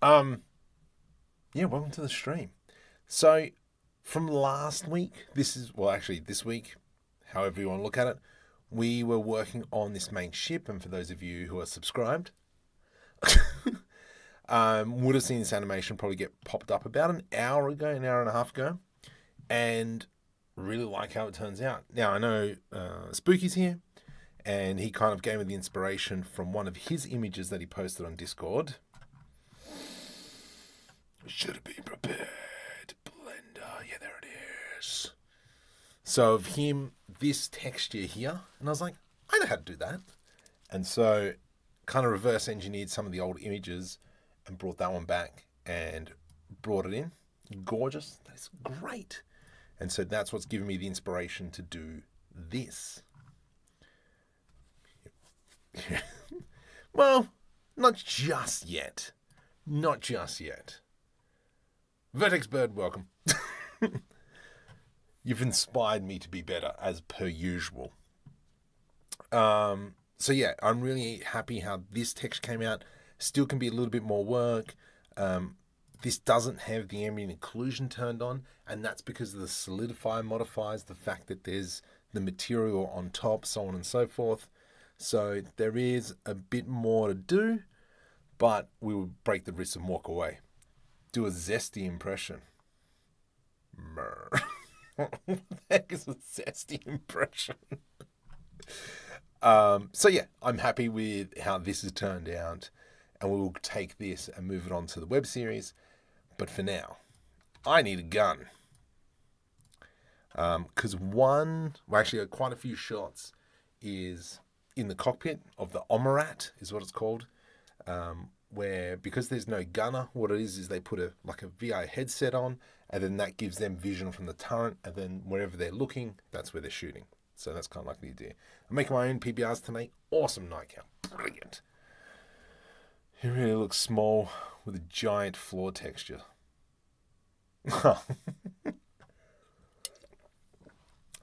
Yeah, welcome to the stream. So, from last week, this week, however you want to look at it, we were working on this main ship, and for those of you who are subscribed, would have seen this animation probably get popped up about an hour ago, an hour and a half ago, and really like how it turns out. Now, I know Spooky's here, and he kind of gave me the inspiration from one of his images that he posted on Discord. Should have been prepared. Blender. Yeah, there it is. So of him, this texture here. And I was like, I know how to do that. And so kind of reverse engineered some of the old images and brought that one back and brought it in. Gorgeous. That's great. And so that's what's given me the inspiration to do this. Well, not just yet. Not just yet. Vertex Bird, welcome. You've inspired me to be better, as per usual. So yeah, I'm really happy how this text came out. Still can be a little bit more work. This doesn't have the ambient occlusion turned on, and that's because of the solidify modifiers, the fact that there's the material on top, so on and so forth. So there is a bit more to do, but we will break the wrist and walk away. Do a zesty impression. What the heck is a zesty impression? So yeah, I'm happy with how this has turned out, and we will take this and move it on to the web series. But for now, I need a gun. Because quite a few shots is in the cockpit of the Omerat, is what it's called. Where, because there's no gunner, what it is they put a VI headset on, and then that gives them vision from the turret, and then wherever they're looking, that's where they're shooting. So that's kind of like the idea. I'm making my own PBRs tonight. Awesome nightcap. Brilliant. It really looks small with a giant floor texture.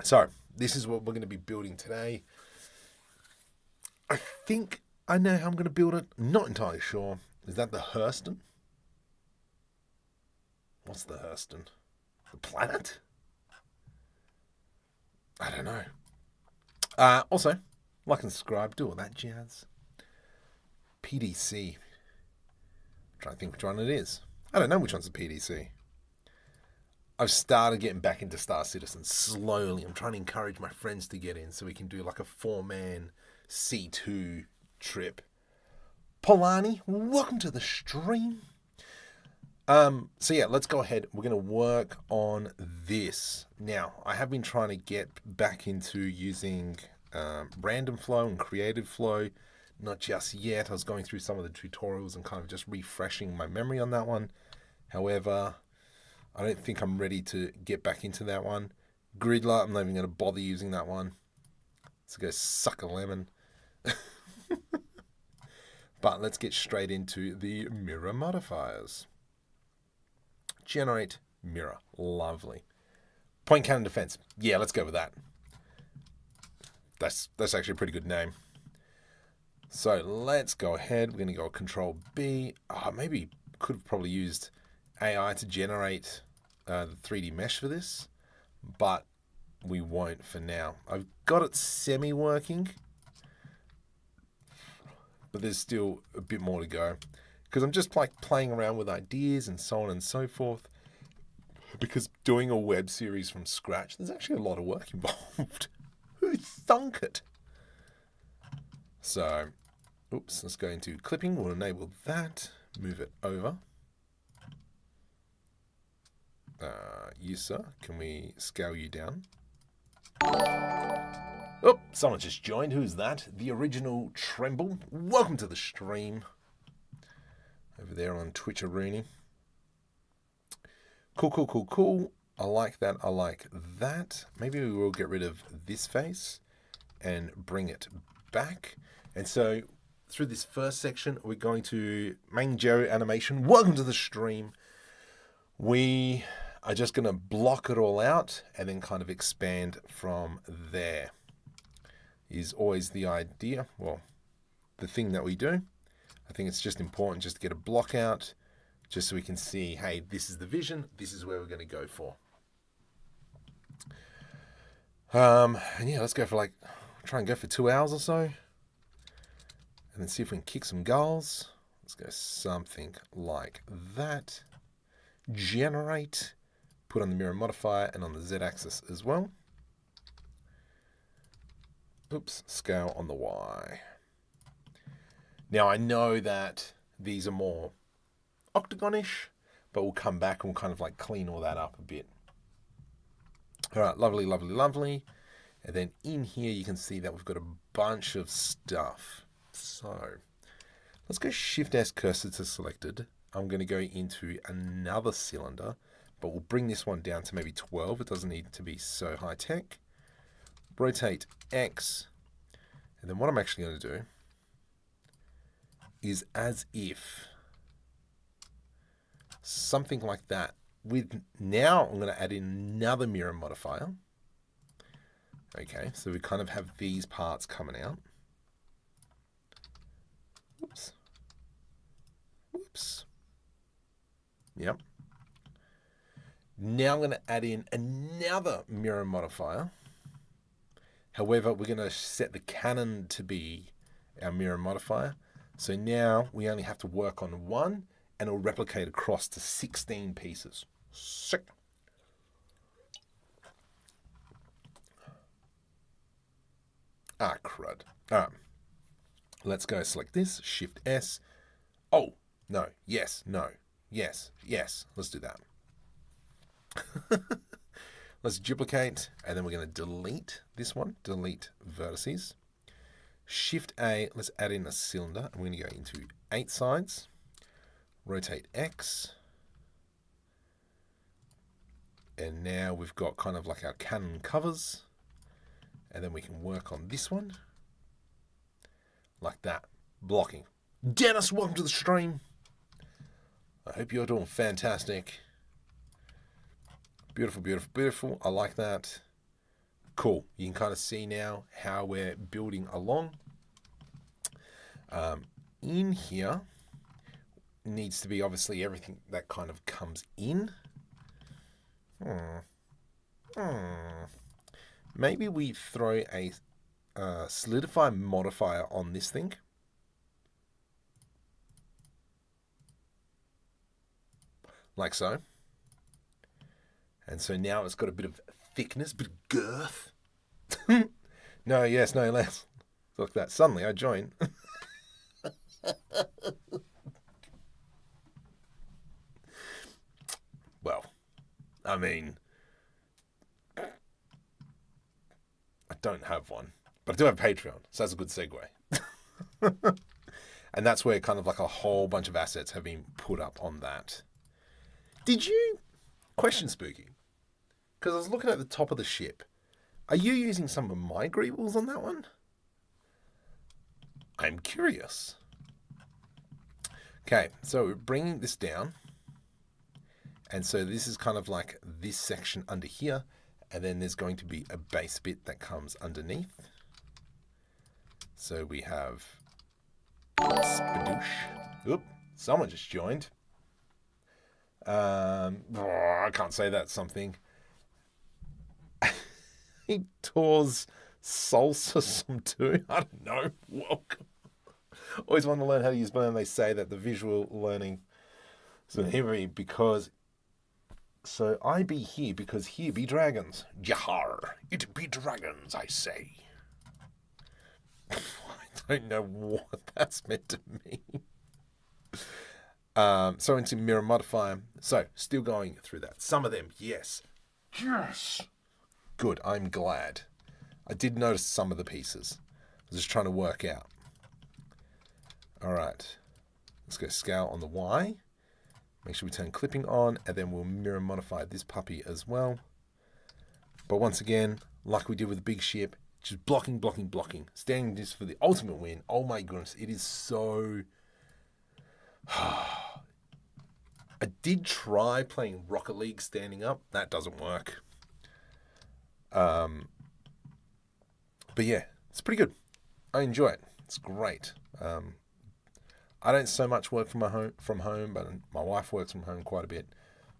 So, this is what we're going to be building today. I think I know how I'm going to build it. Not entirely sure. Is that the Hurston? What's the Hurston? The planet? I don't know. Also, like and subscribe, do all that jazz. PDC. I'm trying to think which one it is. I don't know which one's a PDC. I've started getting back into Star Citizen slowly. I'm trying to encourage my friends to get in so we can do like a 4-man C2 trip. Polani, welcome to the stream. So yeah, let's go ahead. We're going to work on this. Now, I have been trying to get back into using random flow and creative flow. Not just yet. I was going through some of the tutorials and kind of just refreshing my memory on that one. However, I don't think I'm ready to get back into that one. Gridler, I'm not even going to bother using that one. So go suck a lemon. But let's get straight into the mirror modifiers. Generate mirror. Lovely. Point cannon defense. Yeah, let's go with that. That's actually a pretty good name. So let's go ahead. We're going to go Control B. Maybe could have probably used AI to generate the 3D mesh for this, but we won't for now. I've got it semi-working, but there's still a bit more to go because I'm just like playing around with ideas and so on and so forth. Because doing a web series from scratch, there's actually a lot of work involved. Who thunk it? So, oops, let's go into clipping. We'll enable that. Move it over. You, sir, can we scale you down? Oh, someone just joined. Who's that? The original Tremble. Welcome to the stream. Over there on Twitch-a-rooney. Cool. I like that. I like that. Maybe we will get rid of this face and bring it back. And so through this first section, we're going to main Joe animation. Welcome to the stream. We are just going to block it all out and then kind of expand from there. Is always the idea. Well, the thing that we do. I think it's just important just to get a block out, just so we can see, hey, this is the vision, this is where we're going to go for. And yeah, let's go for like, try and go for 2 hours or so. And then see if we can kick some goals. Let's go something like that. Generate. Put on the mirror modifier and on the Z-axis as well. Oops, scale on the Y. Now I know that these are more octagonish, but we'll come back and we'll kind of like clean all that up a bit. All right, lovely, lovely, lovely. And then in here you can see that we've got a bunch of stuff. So let's go Shift S cursor to selected. I'm going to go into another cylinder, but we'll bring this one down to maybe 12. It doesn't need to be so high tech. Rotate X. And then what I'm actually going to do is as if something like that. With now I'm going to add in another mirror modifier. Okay, so we kind of have these parts coming out. Whoops. Whoops. Yep. Now I'm going to add in another mirror modifier. However, we're going to set the Canon to be our mirror modifier. So now we only have to work on one, and it'll replicate across to 16 pieces. Sick. Ah, crud. All right. Let's go select this, Shift S. Oh, no, yes, no, yes, yes. Let's do that. Let's duplicate, and then we're going to delete this one, delete vertices. Shift A, let's add in a cylinder. I'm going to go into 8 sides, rotate X, and now we've got kind of like our Canon covers, and then we can work on this one, like that, blocking. Dennis, welcome to the stream. I hope you're doing fantastic. Beautiful, beautiful, beautiful. I like that. Cool. You can kind of see now how we're building along. In here needs to be obviously everything that kind of comes in. Maybe we throw a solidify modifier on this thing. Like so. And so now it's got a bit of thickness, bit of girth. No, yes, no less. Look at that. Suddenly I join. Well, I mean, I don't have one, but I do have Patreon, so that's a good segue. And that's where kind of like a whole bunch of assets have been put up on that. Did you? Question Spooky. Because I was looking at the top of the ship. Are you using some of my greebles on that one? I'm curious. Okay, so we're bringing this down. And so this is kind of like this section under here. And then there's going to be a base bit that comes underneath. So we have Spadoosh. Oop, someone just joined. I can't say that something. He tours salsa some too. I don't know. Welcome. Always want to learn how to use Blend. They say that the visual learning is heavy because. So I be here because here be dragons. Yahar! It be dragons, I say. I don't know what that's meant to mean. So into mirror modifier. So still going through that. Some of them, yes. Yes! Good, I'm glad. I did notice some of the pieces. I was just trying to work out. All right. Let's go scale on the Y. Make sure we turn clipping on, and then we'll mirror modify this puppy as well. But once again, like we did with the big ship, just blocking, blocking, blocking. Standing just for the ultimate win. Oh my goodness, it is so... I did try playing Rocket League standing up. That doesn't work. But yeah, it's pretty good. I enjoy it. It's great. I don't so much work from home, but my wife works from home quite a bit.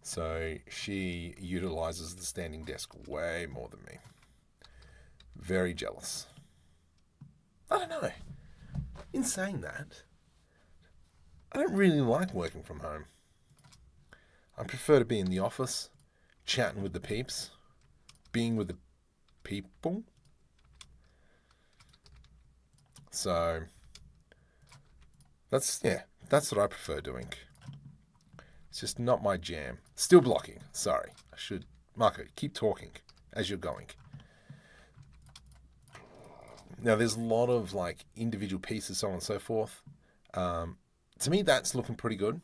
So she utilizes the standing desk way more than me. Very jealous. I don't know. In saying that, I don't really like working from home. I prefer to be in the office, chatting with the peeps, being with the people. So that's what I prefer doing. It's just not my jam. Still blocking. Sorry. I should. Marco, keep talking as you're going. Now, there's a lot of like individual pieces, so on and so forth. To me, that's looking pretty good.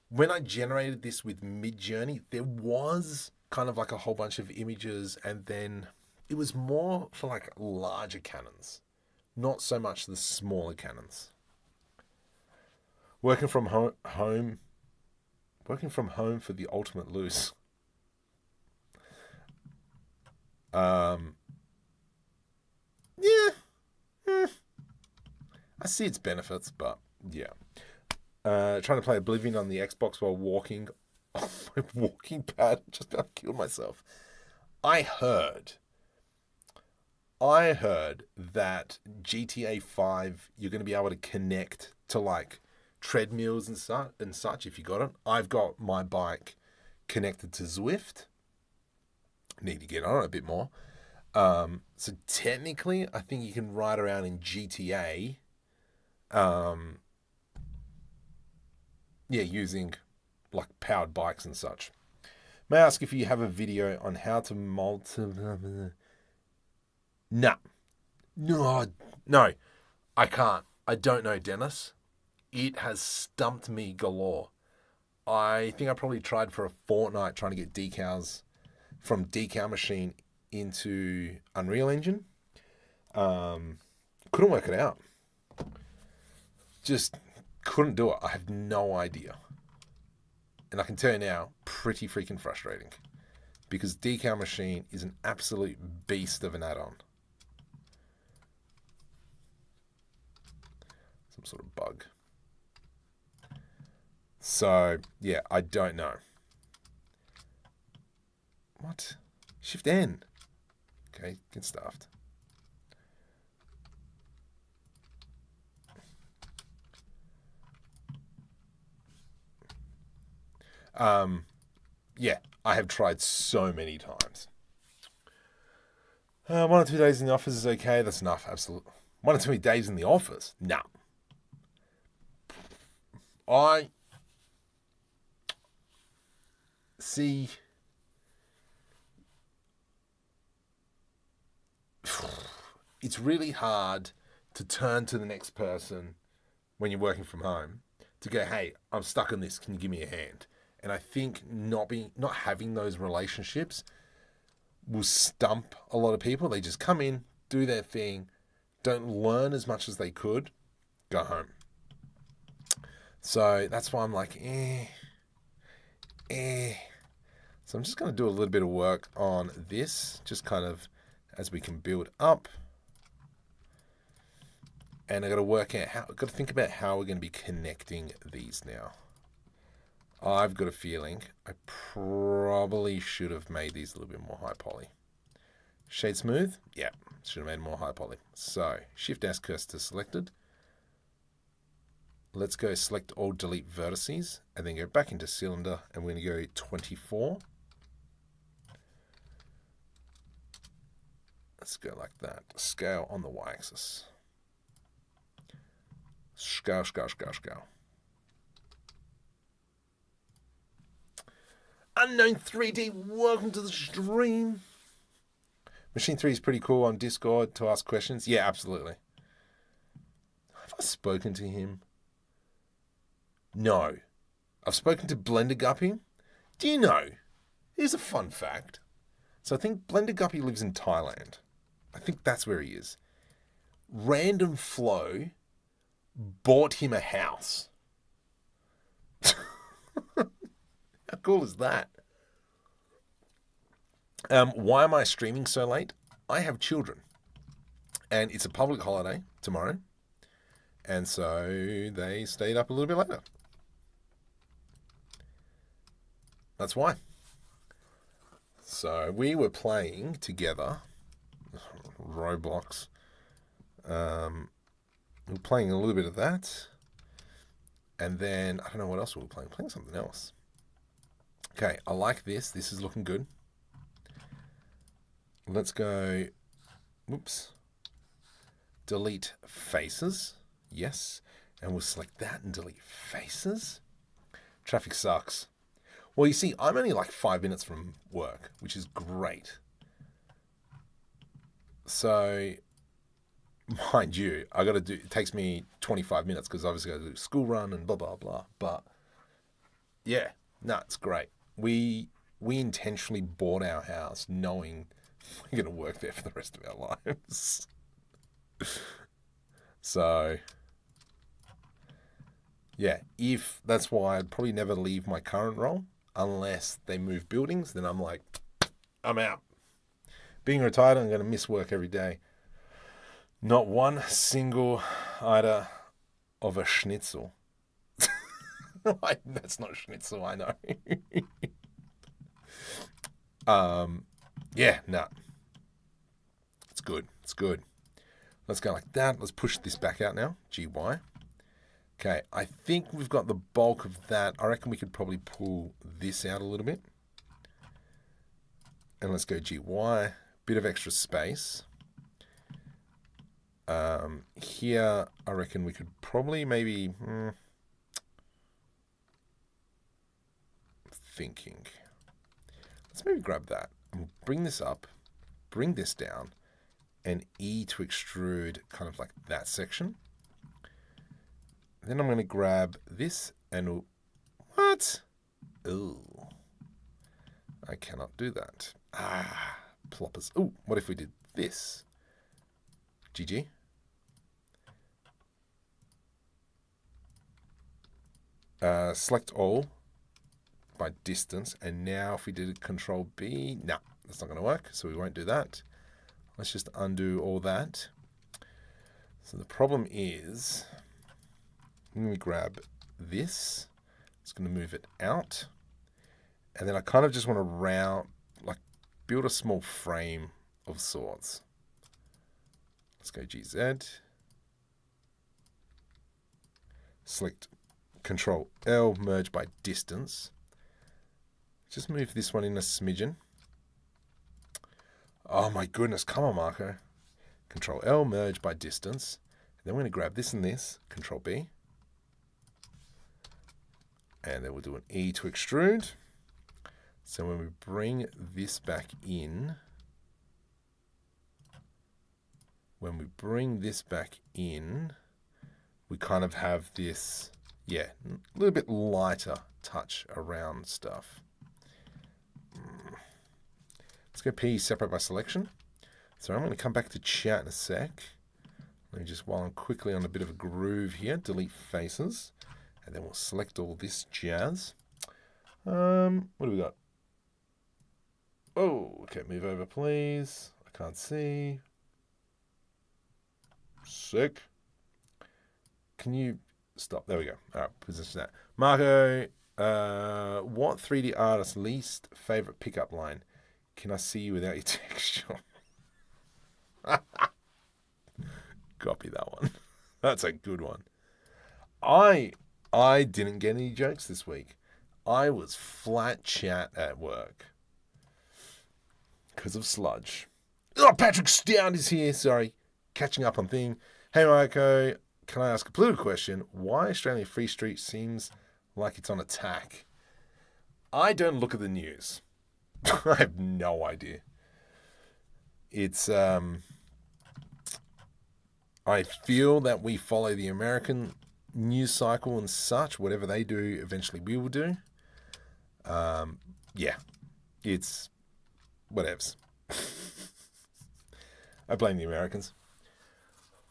When I generated this with Midjourney, there was kind of like a whole bunch of images, and then it was more for like larger cannons, not so much the smaller cannons. Working from home for the ultimate loose. Yeah. I see its benefits, but yeah. Trying to play Oblivion on the Xbox while walking on my walking pad. Just about killed myself. I heard that GTA 5, you're going to be able to connect to like treadmills and such if you got it. I've got my bike connected to Zwift. Need to get on it a bit more. So technically, I think you can ride around in GTA. Using like powered bikes and such. May I ask if you have a video on how to No, I can't. I don't know, Dennis. It has stumped me galore. I think I probably tried for a fortnight trying to get decals from Decal Machine into Unreal Engine. Couldn't work it out. Just couldn't do it. I have no idea. And I can tell you now, pretty freaking frustrating. Because Decal Machine is an absolute beast of an add-on. Some sort of bug. So, yeah, I don't know. What? Shift N. Okay, get stuffed. Yeah, I have tried so many times. 1 or 2 days in the office is okay. That's enough. Absolutely. 1 or 2 days in the office? No. I see. It's really hard to turn to the next person when you're working from home to go, hey, I'm stuck on this. Can you give me a hand? And I think not having those relationships will stump a lot of people. They just come in, do their thing, don't learn as much as they could, go home. So that's why I'm like, So I'm just going to do a little bit of work on this, just kind of as we can build up. And I've got to think about how we're going to be connecting these now. I've got a feeling I probably should have made these a little bit more high poly. Shade smooth? Yeah, should have made more high poly. So, Shift S cursor selected. Let's go select all delete vertices and then go back into cylinder and we're going to go 24. Let's go like that. Scale on the y-axis. Scale. Unknown 3D, welcome to the stream. Machine 3 is pretty cool on Discord to ask questions. Yeah, absolutely. Have I spoken to him? No. I've spoken to Blender Guppy. Do you know? Here's a fun fact. So I think Blender Guppy lives in Thailand. I think that's where he is. Random Flow bought him a house. How cool is that? Why am I streaming so late? I have children. And it's a public holiday tomorrow. And so they stayed up a little bit later. That's why. So we were playing together Roblox. We were playing a little bit of that. And then, I don't know what else we were playing. Playing something else. Okay, I like this. This is looking good. Let's go, whoops, delete faces. Yes. And we'll select that and delete faces. Traffic sucks. Well, you see, I'm only like 5 minutes from work, which is great. So, mind you, I got to do, it takes me 25 minutes because obviously I got to do school run and blah, blah, blah. But yeah, no, it's great. We intentionally bought our house knowing we're going to work there for the rest of our lives. So, yeah, if that's why I'd probably never leave my current role unless they move buildings, then I'm like, I'm out. Being retired, I'm going to miss work every day. Not one single iota of a schnitzel. That's not schnitzel, I know. Yeah, no. It's good. It's good. Let's go like that. Let's push this back out now. GY. Okay, I think we've got the bulk of that. I reckon we could probably pull this out a little bit. And let's go GY. Bit of extra space. Here, I reckon we could probably maybe... thinking. Let's maybe grab that. And bring this up. Bring this down. And E to extrude kind of like that section. Then I'm going to grab this and... What? Ooh. I cannot do that. Ah, ploppers. Ooh, what if we did this? GG. Select all by distance. And now if we did Control B... No, that's not going to work. So we won't do that. Let's just undo all that. So the problem is... Let me grab this. It's going to move it out. And then I kind of just want to build a small frame of sorts. Let's go GZ. Select Control L, merge by distance. Just move this one in a smidgen. Oh my goodness, come on, Marco. Control L, merge by distance. And then we're going to grab this and this. Control B. And then we'll do an E to extrude. So when we bring this back in, we kind of have this, yeah, a little bit lighter touch around stuff. Let's go P, separate by selection. So I'm going to come back to chat in a sec. Let me just, while I'm quickly on a bit of a groove here, delete faces. And then we'll select all this jazz. What do we got? Oh, okay, move over, please. I can't see. Sick. Can you stop? There we go. All right, position that. Marco, what 3D artist's least favorite pickup line? Can I see you without your texture? Copy that one. That's a good one. I didn't get any jokes this week. I was flat chat at work. Because of sludge. Oh, Patrick Stout is here. Sorry. Catching up on thing. Hey, Marco. Can I ask a political question? Why Australian Free Street seems like it's on attack? I don't look at the news. I have no idea. It's, I feel that we follow the American news cycle and such. Whatever they do, eventually we will do. Yeah. It's... whatevs. I blame the Americans.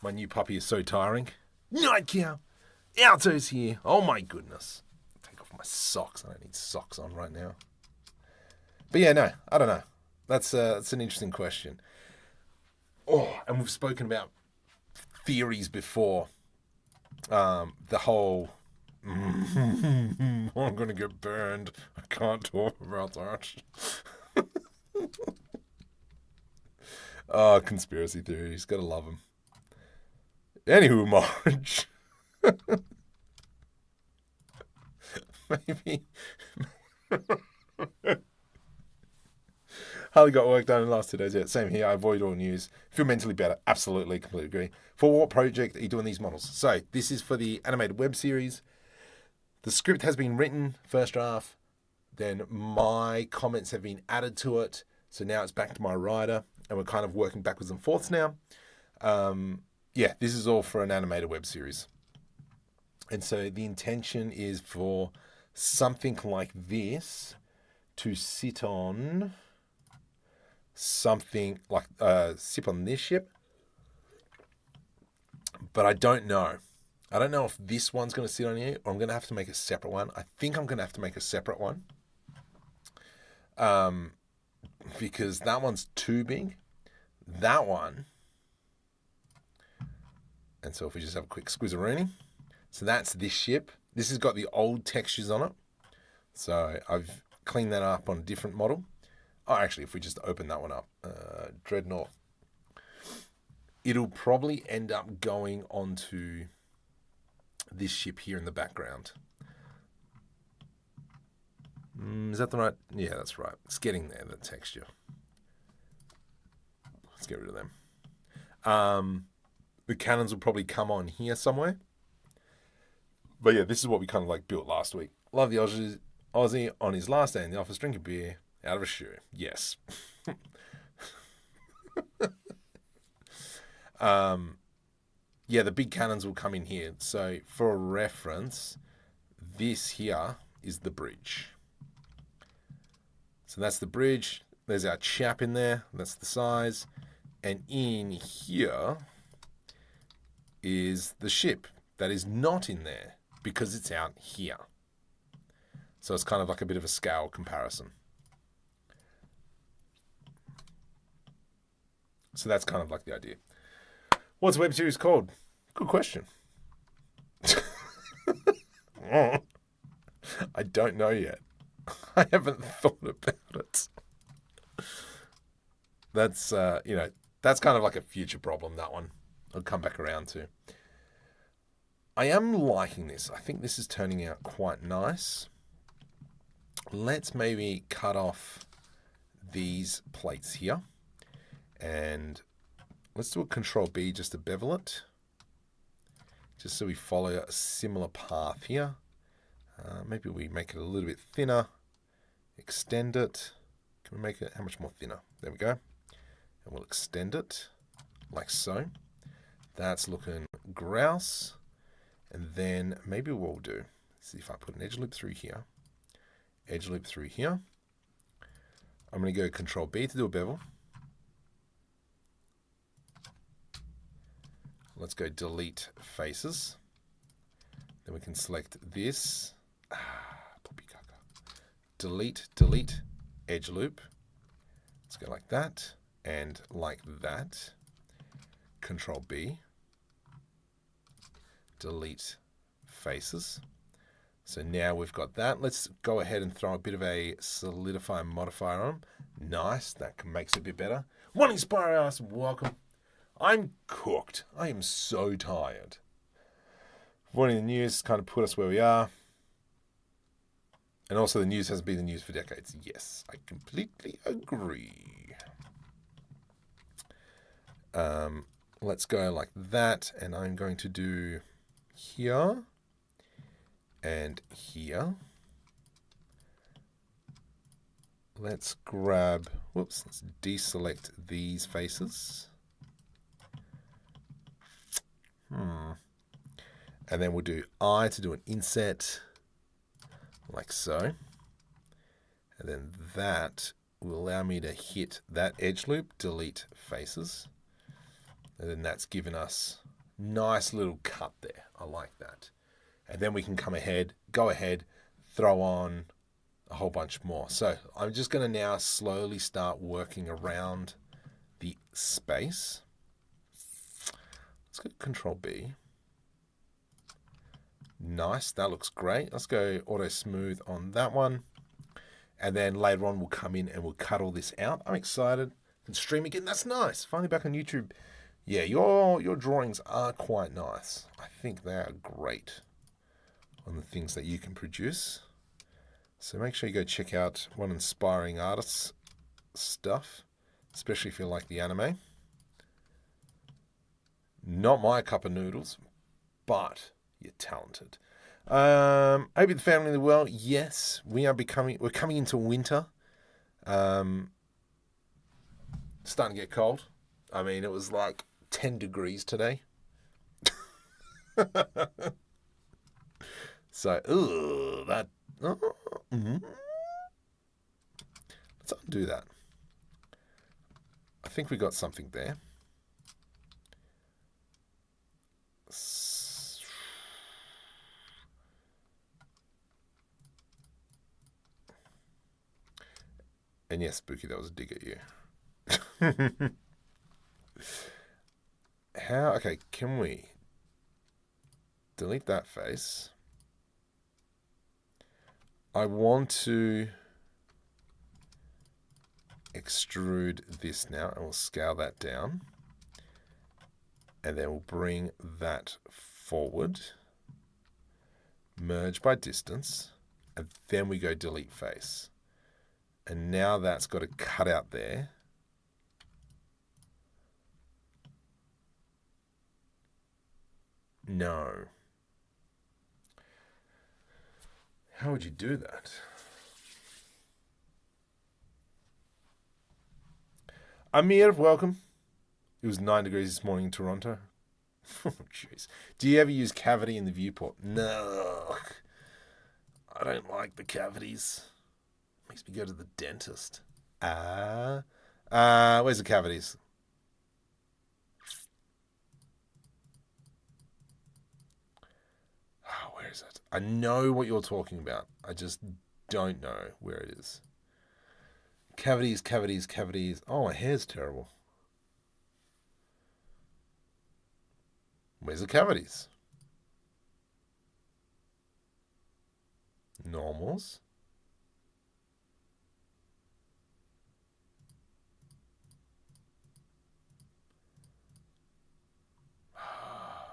My new puppy is so tiring. Night cow. Alto's here. Oh my goodness. Take off my socks. I don't need socks on right now. But yeah, no, I don't know. That's an interesting question. Oh, and we've spoken about theories before. The whole I'm gonna get burned. I can't talk about that. Oh, conspiracy theories. Gotta love them. Anywho, Marge. Maybe. Hardly got work done in the last 2 days yet. Same here. I avoid all news. Feel mentally better. Absolutely. Completely agree. For what project are you doing these models? So, this is for the animated web series. The script has been written, first draft. Then my comments have been added to it. So now it's back to my writer. And we're kind of working backwards and forths now. Yeah, this is all for an animated web series. And so the intention is for something like this to sit on something like sit on this ship. But I don't know. I don't know if this one's going to sit on here or I'm going to have to make a separate one. I think I'm going to have to make a separate one. Because that one's too big. That one. And so if we just have a quick squizzeroonie. So that's this ship. This has got the old textures on it. So I've cleaned that up on a different model. Oh, actually, if we just open that one up, Dreadnought, it'll probably end up going onto this ship here in the background. Is that the right? Yeah, that's right. It's getting there, the texture. Let's get rid of them. The cannons will probably come on here somewhere. But yeah, this is what we kind of like built last week. Love the Aussie on his last day in the office, drink a beer out of a shoe. Yes. Yeah, the big cannons will come in here. So for reference, this here is the bridge. So that's the bridge. There's our chap in there. That's the size. And in here is the ship that is not in there because it's out here. So it's kind of like a bit of a scale comparison. So that's kind of like the idea. What's the web series called? Good question. I don't know yet. I haven't thought about it. That's, that's kind of like a future problem, that one. I'll come back around to. I am liking this. I think this is turning out quite nice. Let's maybe cut off these plates here. And let's do a Control B just to bevel it. Just so we follow a similar path here. Maybe we make it a little bit thinner. Extend it. Can we make it how much more thinner? There we go. And we'll extend it like so. That's looking grouse. And then maybe what we'll do, see if I put an edge loop through here. Edge loop through here. I'm going to go Control B to do a bevel. Let's go delete faces. Then we can select this. Delete, delete, edge loop. Let's go like that and like that. Control B. Delete faces. So now we've got that. Let's go ahead and throw a bit of a solidify modifier on. Nice, that makes it a bit better. One Inspire us, welcome. I'm cooked. I am so tired. Avoiding the news kind of put us where we are. And also the news hasn't been the news for decades. Yes, I completely agree. Let's go like that. And I'm going to do here and here. Let's grab, let's deselect these faces. And then we'll do I to do an inset, like so. And then that will allow me to hit that edge loop, delete faces. And then that's given us nice little cut there. I like that. And then we can go ahead, throw on a whole bunch more. So I'm just going to now slowly start working around the space. Let's go Control B. Nice, that looks great. Let's go auto smooth on that one. And then later on we'll come in and we'll cut all this out. I'm excited. And stream again, that's nice. Finally back on YouTube. Yeah, your drawings are quite nice. I think they are great on the things that you can produce. So make sure you go check out One Inspiring Artists stuff, especially if you like the anime. Not my cup of noodles, but you're talented. Hope the family well. Yes, we're coming into winter. Starting to get cold. I mean, it was like 10 degrees today. So, that. Let's undo that. I think we got something there. And yes, Spooky, that was a dig at you. How? Okay, can we delete that face? I want to extrude this now, and we'll scale that down. And then we'll bring that forward. Merge by distance. And then we go delete face. And now that's got a cutout there. No. How would you do that? Amir, welcome. It was 9 degrees this morning in Toronto. Oh, jeez. Do you ever use cavity in the viewport? No. I don't like the cavities. Makes me go to the dentist. Where's the cavities? Oh, where is it? I know what you're talking about. I just don't know where it is. Cavities, cavities, cavities. Oh, my hair's terrible. Where's the cavities? Normals.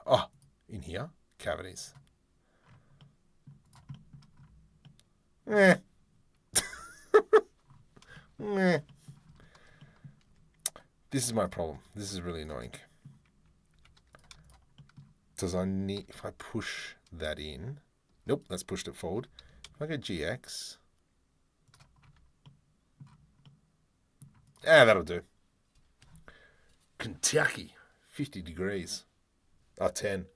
Oh, in here, cavities. Eh. Eh. This is my problem. This is really annoying. Does I need, if I push that in, nope, that's pushed it forward. If I go GX, that'll do. Kentucky, 50 degrees. Oh, 10.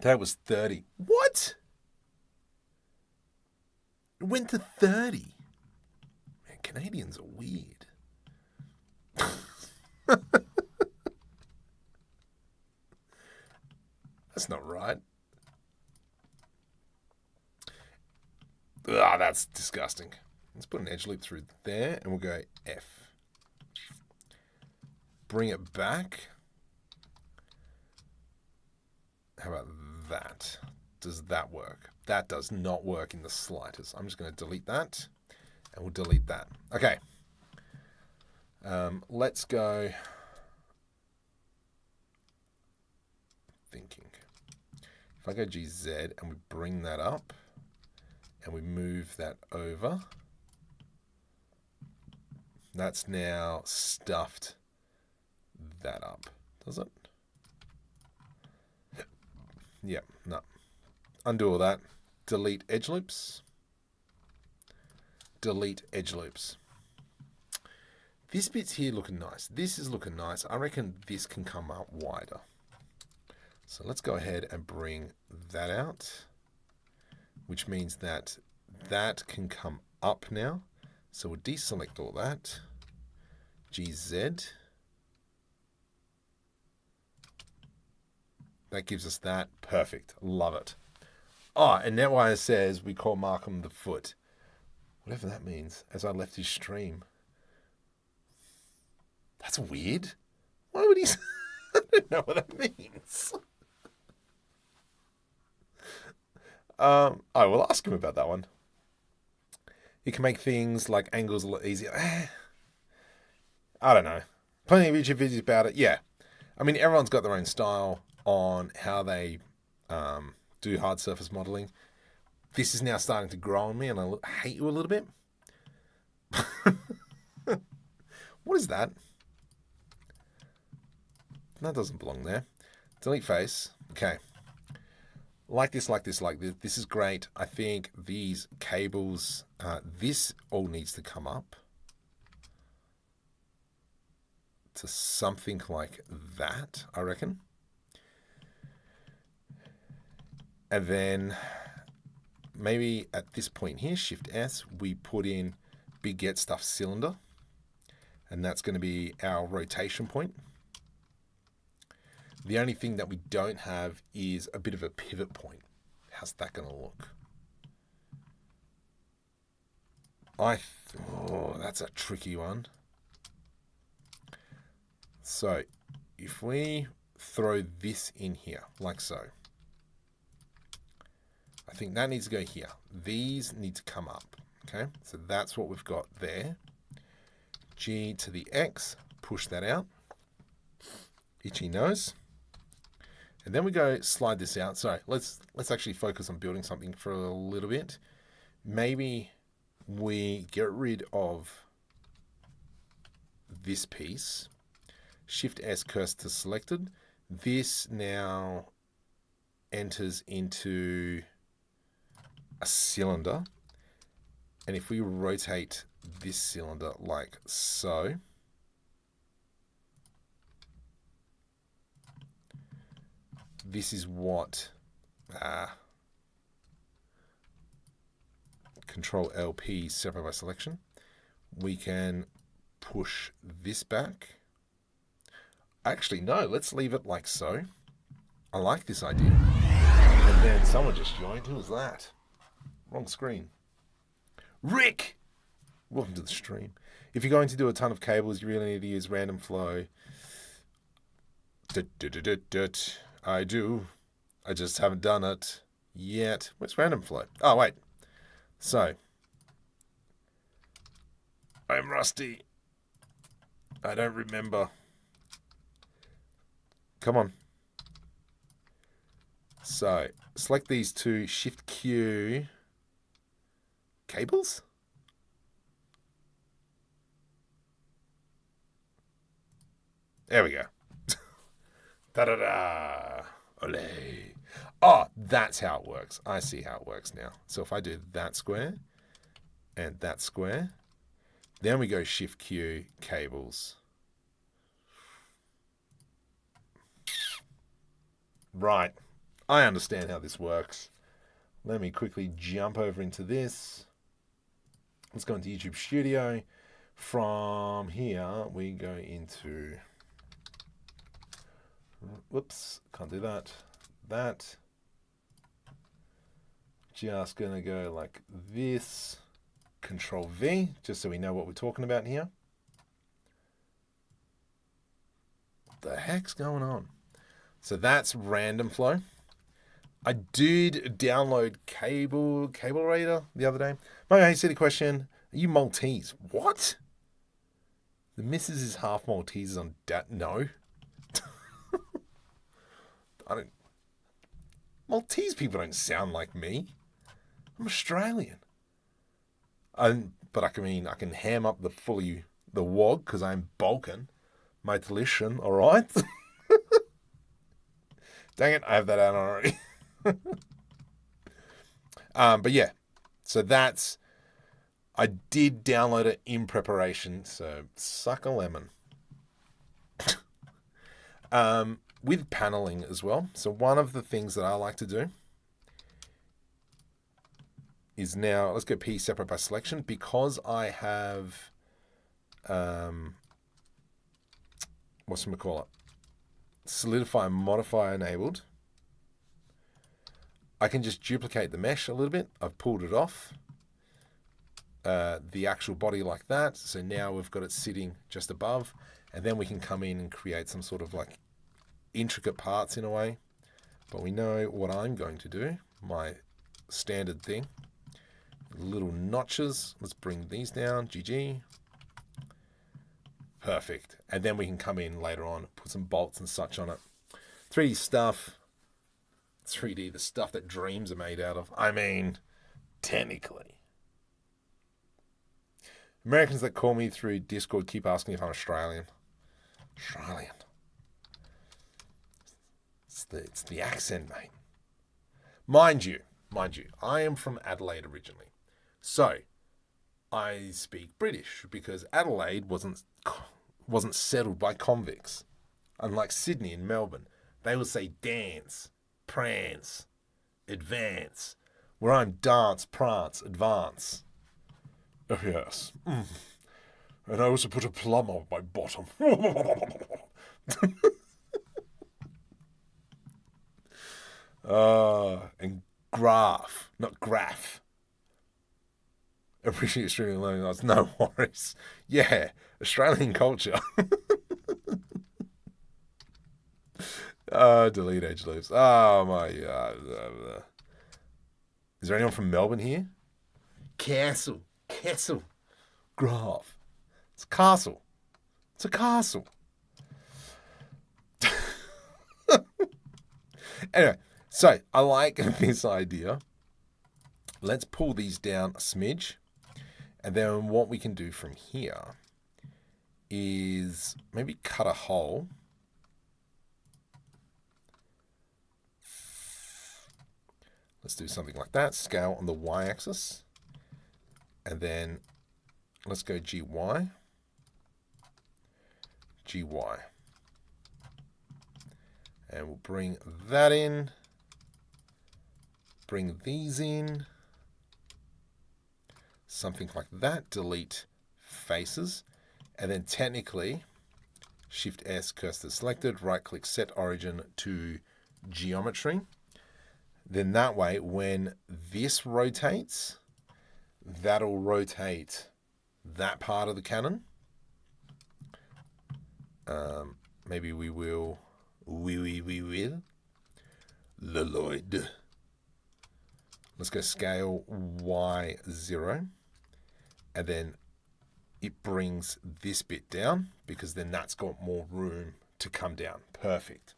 That was 30. What? It went to 30. Man, Canadians are weird. That's not right. Ah, that's disgusting. Let's put an edge loop through there, and we'll go F. Bring it back. How about that? Does that work? That does not work in the slightest. I'm just going to delete that, and we'll delete that. Okay. Let's go. Thinking. If I go GZ and we bring that up, and we move that over, that's now stuffed that up. Does it? Yeah, no. Undo all that. Delete edge loops. Delete edge loops. This bit's here looking nice. This is looking nice. I reckon this can come up wider. So let's go ahead and bring that out, which means that that can come up now. So we'll deselect all that. GZ. That gives us that. Perfect. Love it. Oh, and Netwire says we call Markham the foot. Whatever that means, as I left his stream. That's weird. Why would he... I don't know what that means. I will ask him about that one. You can make things like angles a lot easier. I don't know. Plenty of YouTube videos about it. Yeah. I mean, everyone's got their own style on how they do hard surface modeling. This is now starting to grow on me, and I hate you a little bit. What is that? That doesn't belong there. Delete face. Okay. Like this, like this, like this. This is great. I think these cables, this all needs to come up to something like that, I reckon. And then maybe at this point here, Shift S, we put in big get stuff cylinder. And that's going to be our rotation point. The only thing that we don't have is a bit of a pivot point. How's that going to look? Oh, that's a tricky one. So if we throw this in here, like so, I think that needs to go here. These need to come up. Okay, so that's what we've got there. G to the X, push that out. Itchy nose. And then we go slide this out. So let's actually focus on building something for a little bit. Maybe we get rid of this piece. Shift S, cursor to selected. This now enters into a cylinder. And if we rotate this cylinder like so, this is what Control LP separate by selection. We can push this back. Actually, no, let's leave it like so. I like this idea. And then someone just joined. Who was that? Wrong screen. Rick! Welcome to the stream. If you're going to do a ton of cables, you really need to use random flow. I do. I just haven't done it yet. Where's random flow? Oh, wait. So, I'm rusty. I don't remember. Come on. So, select these two, Shift Q. Cables? There we go. Da-da-da. Ole. Oh, that's how it works. I see how it works now. So if I do that square and that square, then we go Shift Q, cables. Right. I understand how this works. Let me quickly jump over into this. Let's go into YouTube Studio. From here, we go into... Whoops, can't do that. That. Just going to go like this. Control V, just so we know what we're talking about here. What the heck's going on? So that's random flow. I did download Cable Raider the other day. My hey, silly question. Are you Maltese? What? The missus is half Maltese on dat. No. I don't. Maltese people don't sound like me. I'm Australian. But I can ham up the wog because I'm Balkan. My delition, all right. Dang it, I have that out already. But yeah, so that's. I did download it in preparation, so suck a lemon. With paneling as well. So one of the things that I like to do is now, let's go P separate by selection, because I have, solidify and modify enabled. I can just duplicate the mesh a little bit. I've pulled it off. The actual body like that. So now we've got it sitting just above, and then we can come in and create some sort of like intricate parts in a way. But we know what I'm going to do. My standard thing. Little notches. Let's bring these down. GG. Perfect. And then we can come in later on, put some bolts and such on it. 3D stuff. 3D, the stuff that dreams are made out of. I mean, technically. Americans that call me through Discord keep asking if I'm Australian. Australian. It's the accent, mate. Mind you, I am from Adelaide originally. So, I speak British because Adelaide wasn't settled by convicts. Unlike Sydney and Melbourne, they will say dance, prance, advance, where I'm dance, prance, advance. Oh, yes. And I also put a plum on my bottom. And graph, not graph. Appreciate Australian learning arts. No worries. Yeah, Australian culture. Delete edge loops. Oh my god. Is there anyone from Melbourne here? Castle. Graph. It's a castle. It's a castle. Anyway, so I like this idea. Let's pull these down a smidge. And then what we can do from here is maybe cut a hole. Let's do something like that. Scale on the y-axis. And then let's go GY. GY. And we'll bring that in. Bring these in. Something like that. Delete faces. And then technically, Shift S, cursor selected, right click, set origin to geometry. Then that way, when this rotates, that'll rotate that part of the cannon. Maybe we will. Lloyd. Let's go scale Y0. And then it brings this bit down because then that's got more room to come down. Perfect.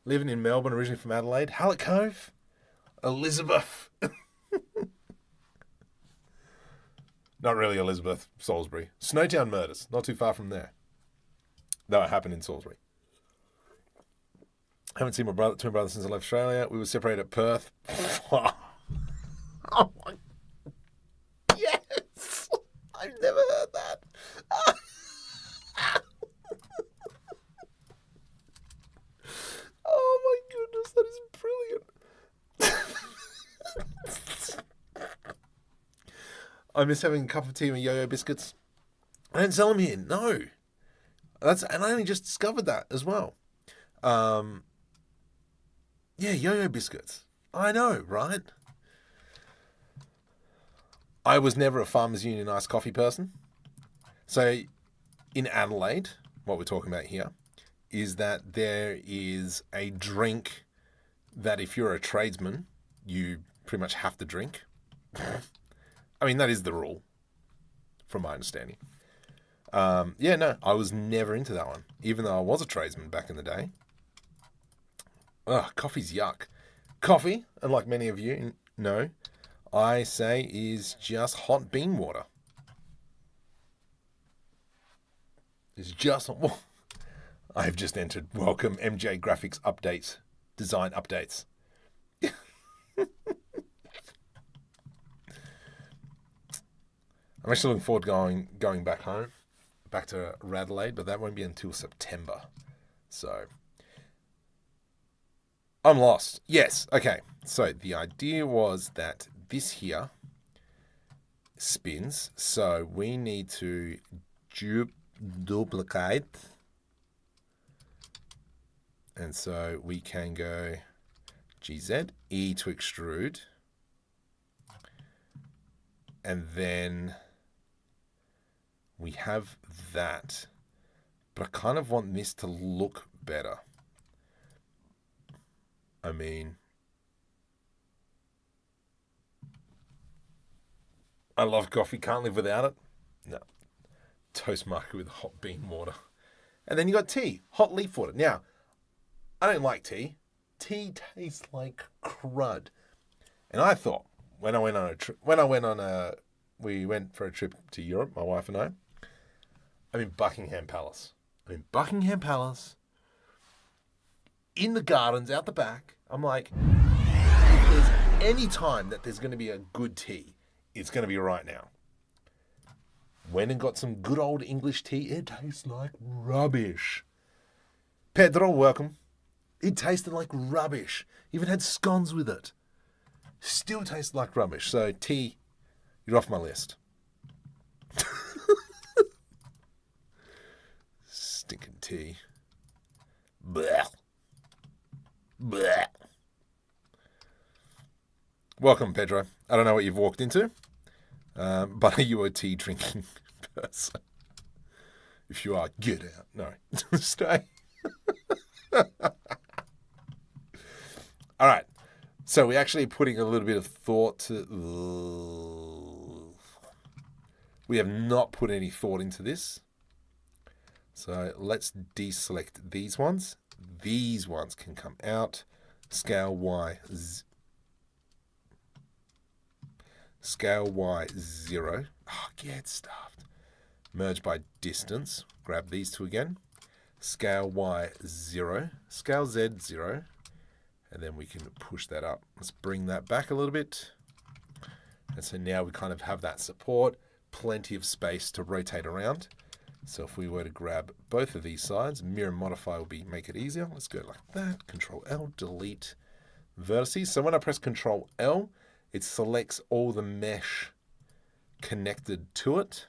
Living in Melbourne, originally from Adelaide. Hallett Cove. Elizabeth. Not really Elizabeth, Salisbury. Snowtown murders, not too far from there. That happened in Salisbury. Haven't seen my twin brother since I left Australia. We were separated at Perth. Oh my. Yes! I've never heard that. Oh my goodness, that is brilliant. I miss having a cup of tea and yo-yo biscuits. I didn't sell them here. No. And I only just discovered that as well. Yeah, yo-yo biscuits. I know, right? I was never a Farmers Union iced coffee person. So in Adelaide, what we're talking about here is that there is a drink that if you're a tradesman, you pretty much have to drink. I mean, that is the rule, from my understanding. Yeah, no, I was never into that one, even though I was a tradesman back in the day. Ugh, coffee's yuck. Coffee, unlike many of you know, I say is just hot bean water. It's just... I've just entered. Welcome, MJ Graphics Updates. Design Updates. I'm actually looking forward to going back home. Back to Radelaide, but that won't be until September. So... I'm lost. Yes. Okay. So the idea was that this here spins. So we need to duplicate. And so we can go GZ, E to extrude. And then we have that. But I kind of want this to look better. I mean, I love coffee. Can't live without it. No. Toast marker with hot bean water. And then you got tea. Hot leaf water. Now, I don't like tea. Tea tastes like crud. And I thought, when I went on a trip, we went for a trip to Europe, my wife and I. I'm in Buckingham Palace. In the gardens, out the back. I'm like, if there's any time that there's going to be a good tea, it's going to be right now. Went and got some good old English tea. It tastes like rubbish. Pedro, welcome. It tasted like rubbish. Even had scones with it. Still tastes like rubbish. So tea, you're off my list. Stinking tea. Blech. Blech. Welcome, Pedro. I don't know what you've walked into, but are you a tea drinking person? If you are, get out. No, stay. All right. So we're actually putting a little bit of thought to... We have not put any thought into this. So let's deselect these ones. These ones can come out. Scale Y. Scale Y 0. Oh, get stuffed. Merge by distance. Grab these two again. Scale Y 0. Scale Z 0. And then we can push that up. Let's bring that back a little bit. And so now we kind of have that support. Plenty of space to rotate around. So if we were to grab both of these sides, mirror modify will make it easier. Let's go like that. Control L, delete vertices. So when I press Control L, it selects all the mesh connected to it.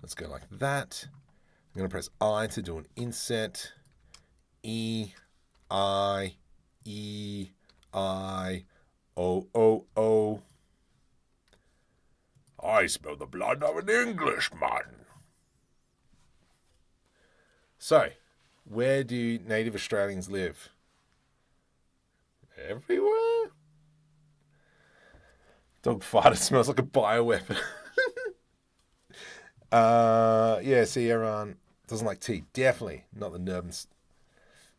Let's go like that. I'm going to press I to do an inset. E, I, O, O, O. I smell the blood of an Englishman. So, where do native Australians live? Everywhere? Dog farted smells like a bioweapon. Yeah, see, everyone doesn't like tea. Definitely not the nervous.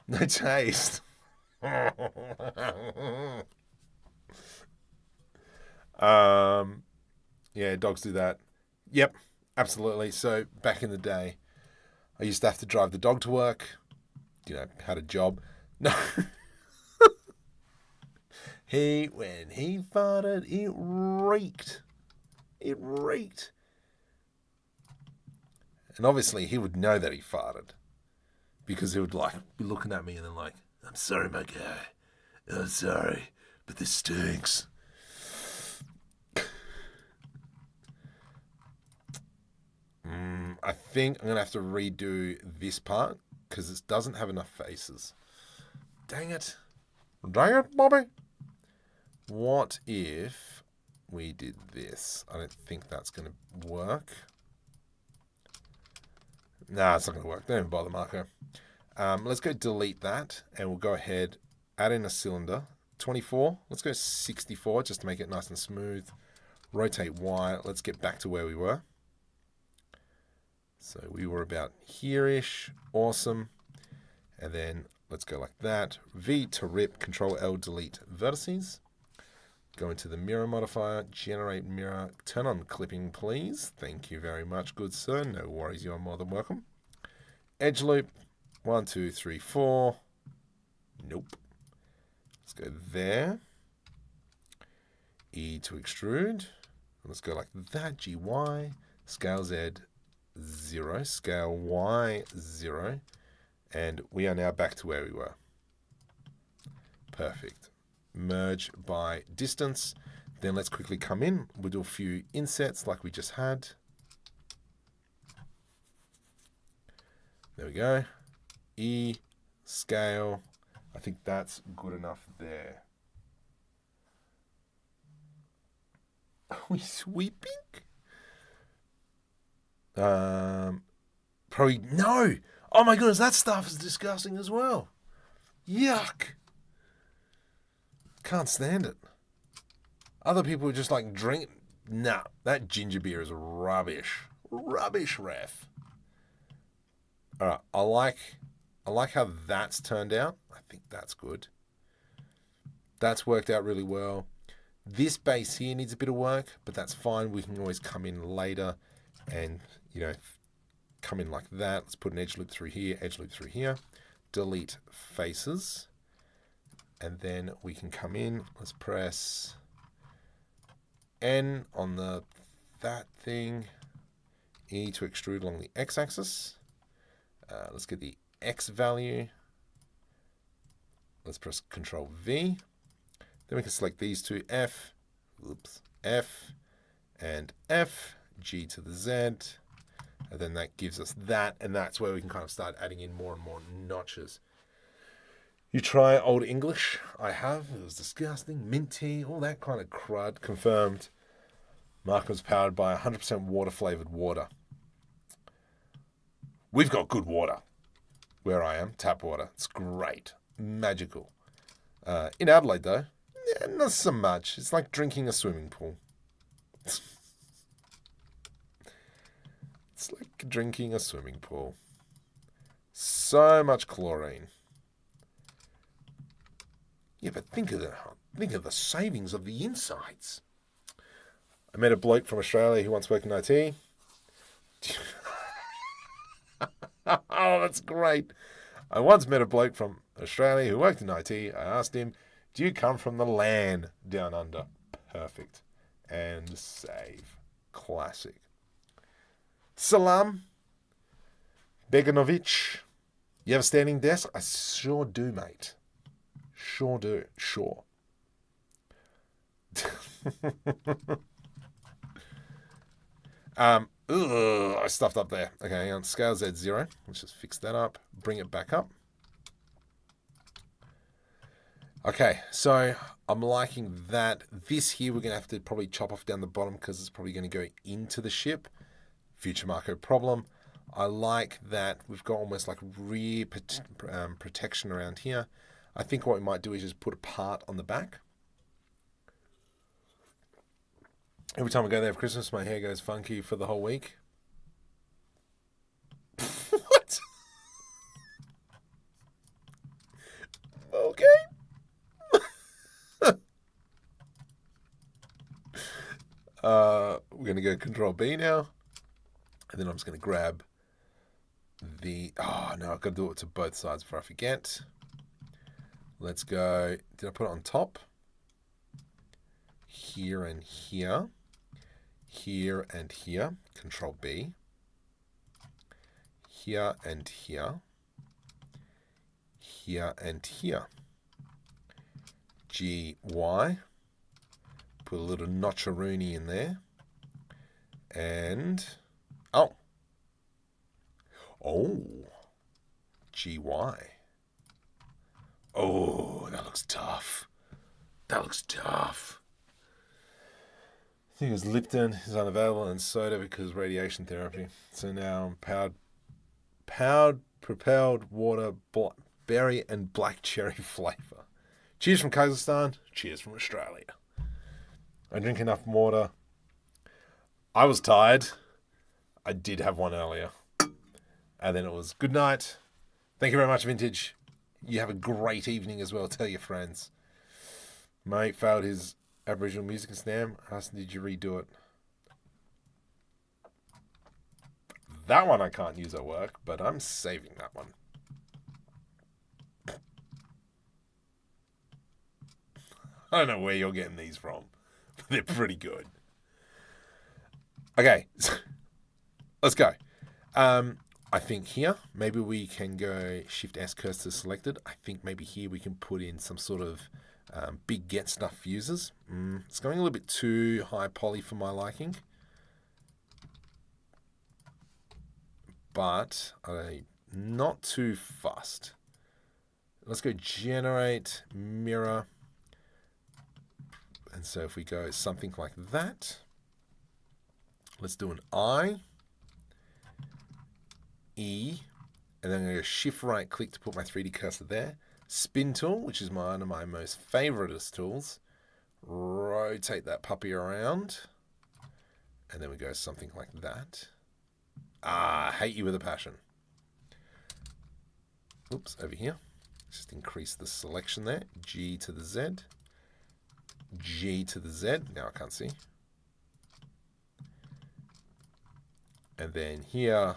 No taste. Yeah, dogs do that. Yep, absolutely. So back in the day, I used to have to drive the dog to work. You know, had a job. No. When he farted, it reeked. It reeked. And obviously he would know that he farted. Because he would be looking at me and then I'm sorry, my guy. I'm sorry, but this stinks. I think I'm going to have to redo this part because it doesn't have enough faces. Dang it. Dang it, Bobby. What if we did this? I don't think that's going to work. Nah, it's not going to work. Don't even bother, Marco. Let's go delete that and we'll go ahead, add in a cylinder. 24. Let's go 64 just to make it nice and smooth. Rotate Y. Let's get back to where we were. So we were about here-ish. Awesome. And then let's go like that. V to rip, Control L, delete vertices. Go into the mirror modifier, generate mirror, turn on clipping, please. Thank you very much, good sir. No worries, you are more than welcome. Edge loop, 1, 2, 3, 4. Nope. Let's go there. E to extrude. Let's go like that, GY. Scale Z, 0. Scale Y, 0. And we are now back to where we were. Perfect. Merge by distance. Then let's quickly come in. We'll do a few insets like we just had. There we go. E, scale. I think that's good enough there. Are we sweeping? Probably no. Oh my goodness, that stuff is disgusting as well. Yuck. Can't stand it. Other people just drink Nah, that ginger beer is rubbish. Rubbish, ref. All right, I like how that's turned out. I think that's good. That's worked out really well. This base here needs a bit of work, but that's fine. We can always come in later and, come in like that. Let's put an edge loop through here, edge loop through here. Delete faces. And then we can come in. Let's press N on that thing. E to extrude along the x-axis. Let's get the x value. Let's press Control V. Then we can select these two, F, and F, G to the Z, and then that gives us that, and that's where we can kind of start adding in more and more notches. You try Old English? I have. It was disgusting. Mint tea, all that kind of crud. Confirmed. Markham's powered by 100% water-flavored water. We've got good water where I am. Tap water. It's great. Magical. In Adelaide, though, not so much. It's like drinking a swimming pool. It's like drinking a swimming pool. So much chlorine. Yeah, but think of the savings of the insides. I met a bloke from Australia who once worked in IT. Oh, that's great. I once met a bloke from Australia who worked in IT. I asked him, do you come from the land down under? Perfect. And save. Classic. Salam. Beganovic. You have a standing desk? I sure do, mate. Sure do. Sure. I stuffed up there. Okay, hang on. Scale Z0. Let's just fix that up. Bring it back up. Okay, so I'm liking that. This here we're going to have to probably chop off down the bottom because it's probably going to go into the ship. Future Marco problem. I like that we've got almost like rear protection around here. I think what we might do is just put a part on the back. Every time I go there for Christmas, my hair goes funky for the whole week. What? Okay. We're going to go Control B now. And then I'm just going to grab the... Oh, no, I've got to do it to both sides before I forget. Let's go... Did I put it on top? Here and here. Here and here. Control B. Here and here. Here and here. G, Y. Put a little notcheroonie in there. And... Oh. GY. Oh, that looks tough. That looks tough. I think it was Lipton is unavailable and soda because radiation therapy. So now I'm propelled water, berry and black cherry flavour. Cheers from Kazakhstan. Cheers from Australia. I drink enough water. I was tired. I did have one earlier. And then it was good night. Thank you very much, Vintage. You have a great evening as well. Tell your friends. Mate failed his Aboriginal music exam. Asked, did you redo it? That one I can't use at work, but I'm saving that one. I don't know where you're getting these from, but they're pretty good. Okay, let's go. I think here, maybe we can go Shift S cursor selected. I think maybe here we can put in some sort of big get stuff fuses. It's going a little bit too high poly for my liking. But I'm not too fussed. Let's go generate mirror. And so if we go something like that, let's do an I, E, and then I'm going to shift right click to put my 3D cursor there. Spin tool, which is one of my most favoritist tools. Rotate that puppy around. And then we go something like that. Ah, hate you with a passion. Oops, over here. Just increase the selection there. G to the Z. G to the Z. Now I can't see. And then here,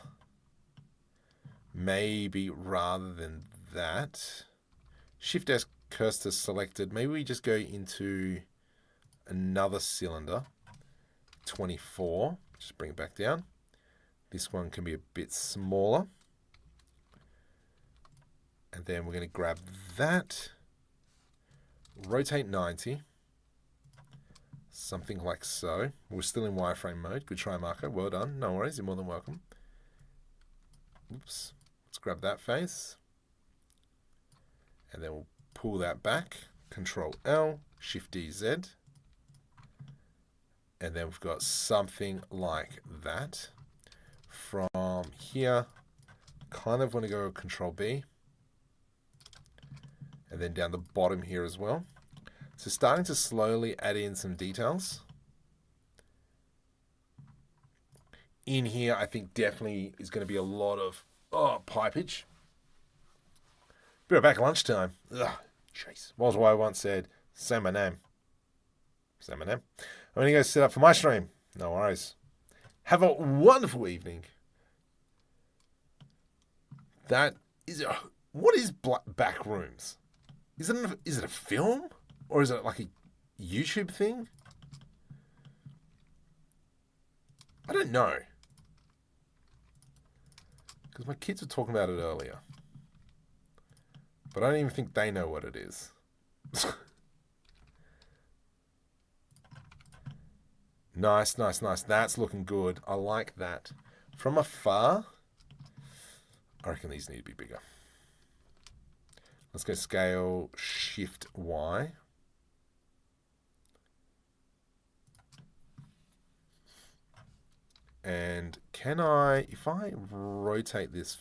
maybe rather than that, Shift S cursor selected. Maybe we just go into another cylinder. 24. Just bring it back down. This one can be a bit smaller. And then we're going to grab that. Rotate 90. Something like so. We're still in wireframe mode. Good try, Marco. Well done. No worries. You're more than welcome. Oops. Let's grab that face. And then we'll pull that back. Control L. Shift D, Z. And then we've got something like that. From here, kind of want to go Control B. And then down the bottom here as well. So starting to slowly add in some details. In here, I think definitely is going to be a lot of pipage. Be right back at lunchtime. Ugh, jeez. What was why I once said, say my name. Say my name. I'm going to go sit up for my stream. No worries. Have a wonderful evening. That is... what is Backrooms? Is it a film? Or is it like a YouTube thing? I don't know. Because my kids were talking about it earlier. But I don't even think they know what it is. Nice, nice, nice. That's looking good. I like that. From afar, I reckon these need to be bigger. Let's go scale Shift Y. And can I, if I rotate this,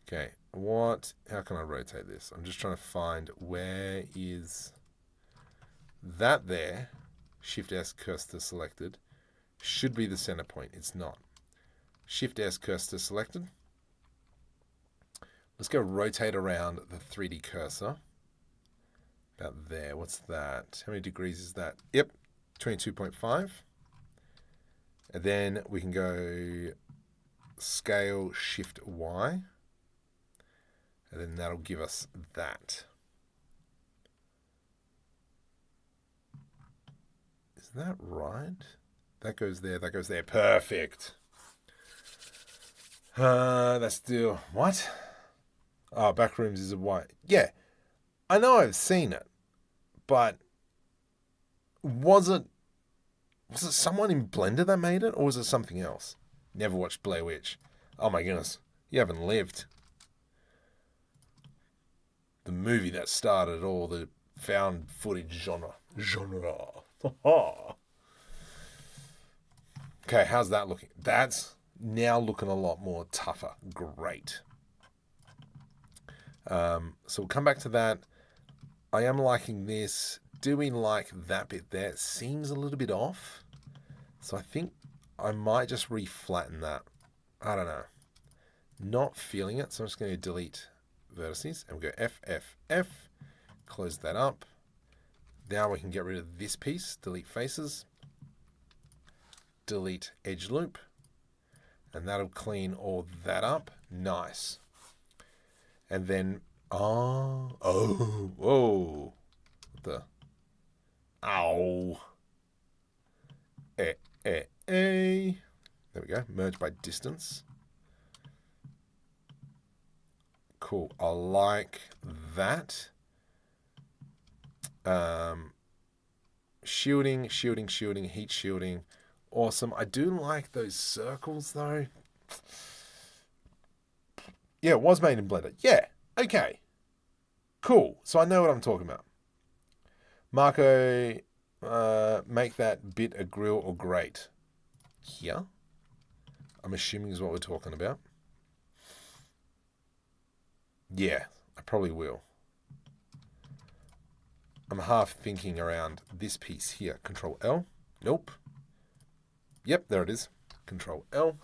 okay, how can I rotate this? I'm just trying to find where is that there. Shift S cursor selected. Should be the center point. It's not. Shift S cursor selected. Let's go rotate around the 3D cursor. About there. What's that? How many degrees is that? Yep, 22.5. And then we can go scale Shift Y. And then that'll give us that. Is that right? That goes there, that goes there. Perfect. That's still... what? Oh, Backrooms is a white. Yeah. I know I've seen it, but was it someone in Blender that made it, or was it something else? Never watched Blair Witch. Oh my goodness, you haven't lived. The movie that started all the found footage genre. Okay, how's that looking? That's now looking a lot more tougher. Great. So we'll come back to that. I am liking this. Do we like that bit there? It seems a little bit off. So I think I might just reflatten that. I don't know. Not feeling it. So I'm just going to delete vertices. And we'll go F, F, F. Close that up. Now we can get rid of this piece. Delete faces. Delete edge loop. And that'll clean all that up. Nice. And then... whoa. Ow. There we go. Merge by distance. Cool. I like that. Shielding, heat shielding. Awesome. I do like those circles though. Yeah, it was made in Blender. Yeah. Okay. Cool. So I know what I'm talking about. Marco, make that bit a grill or grate. Here. I'm assuming is what we're talking about. Yeah, I probably will. I'm half thinking around this piece here. Control L. Nope. Yep, there it is. Control L.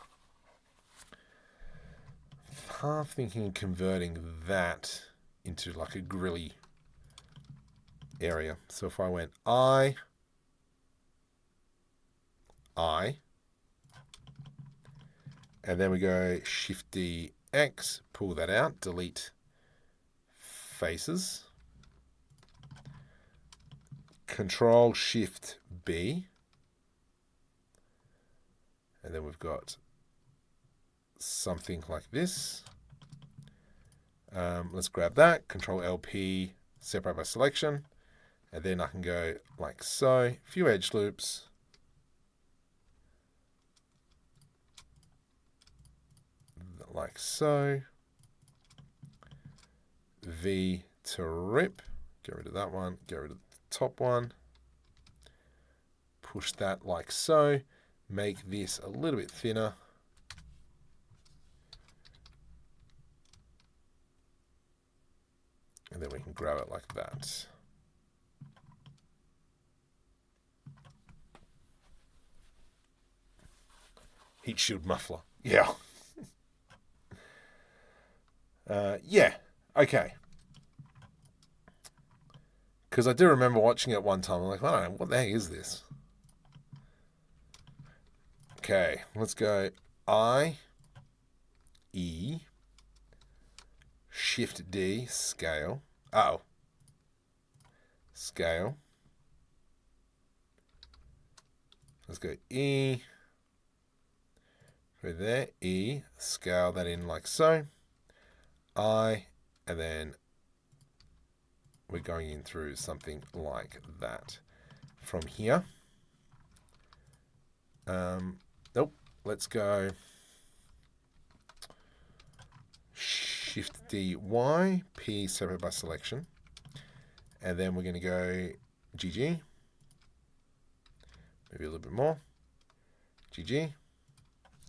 Half thinking converting that into like a grilly area. So if I went I, and then we go Shift D X, pull that out, delete faces, Control Shift B, and then we've got something like this. Let's grab that, Control LP, separate by selection, and then I can go like so, a few edge loops. Like so. V to rip. Get rid of that one. Get rid of the top one. Push that like so. Make this a little bit thinner. And then we can grab it like that. Heat shield muffler. Yeah. Yeah, okay. Because I do remember watching it one time. I'm like, I don't know, what the heck is this? Okay, let's go I, E, Shift D, scale. Oh. Scale. Let's go E. Right there, E, scale that in like so. I, and then we're going in through something like that from here. Nope, let's go Shift D, Y, P separate by selection. And then we're going to go GG. Maybe a little bit more. GG.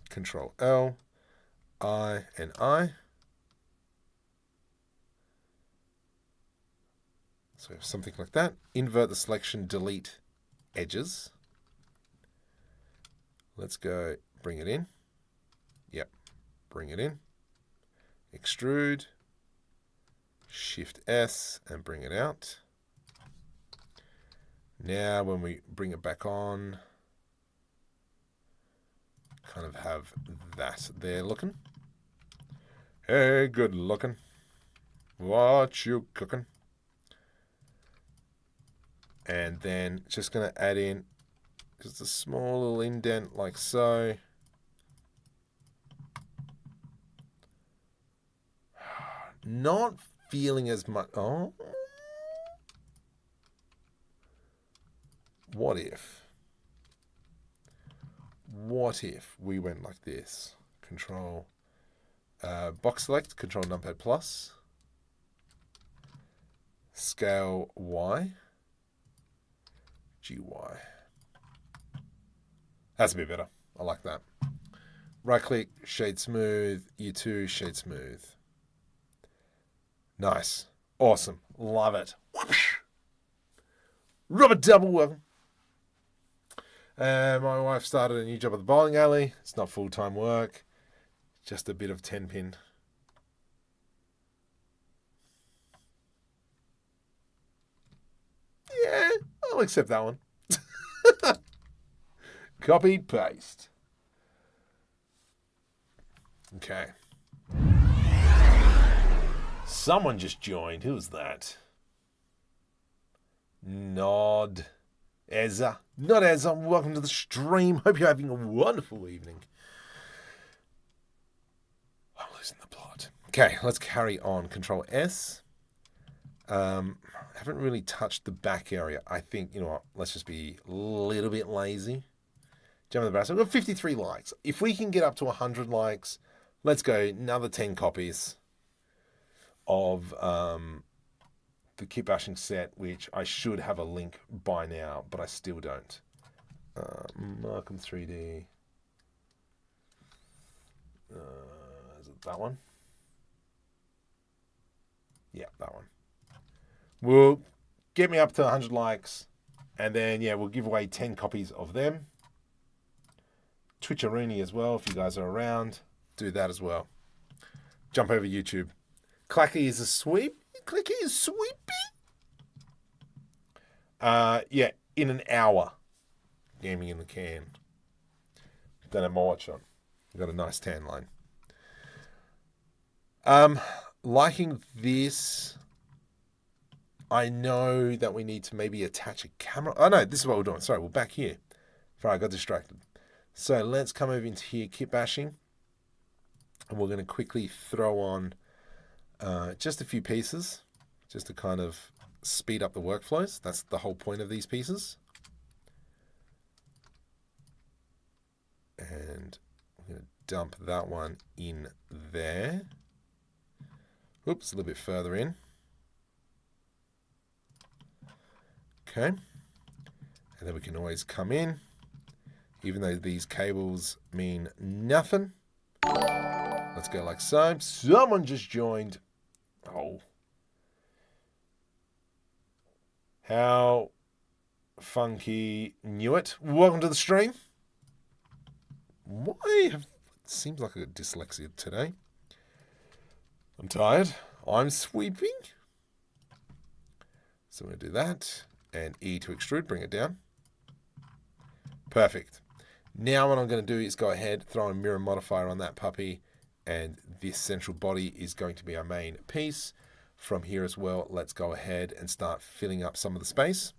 Control L, I, and I. So something like that. Invert the selection, delete edges. Let's go bring it in. Yep, bring it in. Extrude. Shift S and bring it out. Now when we bring it back on, kind of have that there looking. Hey, good looking. What you cooking? And then just going to add in just a small little indent like so. Not feeling as much. Oh. What if we went like this? Control, box select, Control numpad plus, scale Y, GY. That's a bit better. I like that. Right click, shade smooth, U2, shade smooth. Nice. Awesome. Love it. Whoosh. Rubber double welcome. My wife started a new job at the bowling alley. It's not full-time work. Just a bit of 10-pin. Yeah, I'll accept that one. Copy, paste. Okay. Someone just joined. Who was that? Nod. Ezra. Not Ezra. Welcome to the stream. Hope you're having a wonderful evening. I'm losing the plot. Okay, let's carry on. Control S. Haven't really touched the back area. I think, you know what, let's just be a little bit lazy. Jump in the basket. We've got 53 likes. If we can get up to 100 likes, let's go another 10 copies of the Kitbashing set, which I should have a link by now, but I still don't. Markham 3D. Is it that one? Yeah, that one. We'll Get me up to 100 likes. And then, yeah, we'll give away 10 copies of them. Twitcheroony as well, if you guys are around. Do that as well. Jump over YouTube. Clacky is a sweep. Clicky is sweepy. Yeah, in an hour. Gaming in the can. Don't have my watch on. Got a nice tan line. Liking this. I know that we need to maybe attach a camera. Oh no, this is what we're doing. Sorry, we're back here. Sorry, I got distracted. So let's come over into here, Kitbashing. And we're going to quickly throw on just a few pieces, just to kind of speed up the workflows. That's the whole point of these pieces. And I'm going to dump that one in there. Oops, a little bit further in. Okay. And then we can always come in, even though these cables mean nothing. Let's go like so. Someone just joined. Oh. How funky knew it. Welcome to the stream. Seems like I got dyslexia today. I'm tired. I'm sweeping. So I'm going to do that. And E to extrude, bring it down. Perfect. Now what I'm going to do is go ahead, throw a mirror modifier on that puppy, and this central body is going to be our main piece. From here as well, let's go ahead and start filling up some of the space.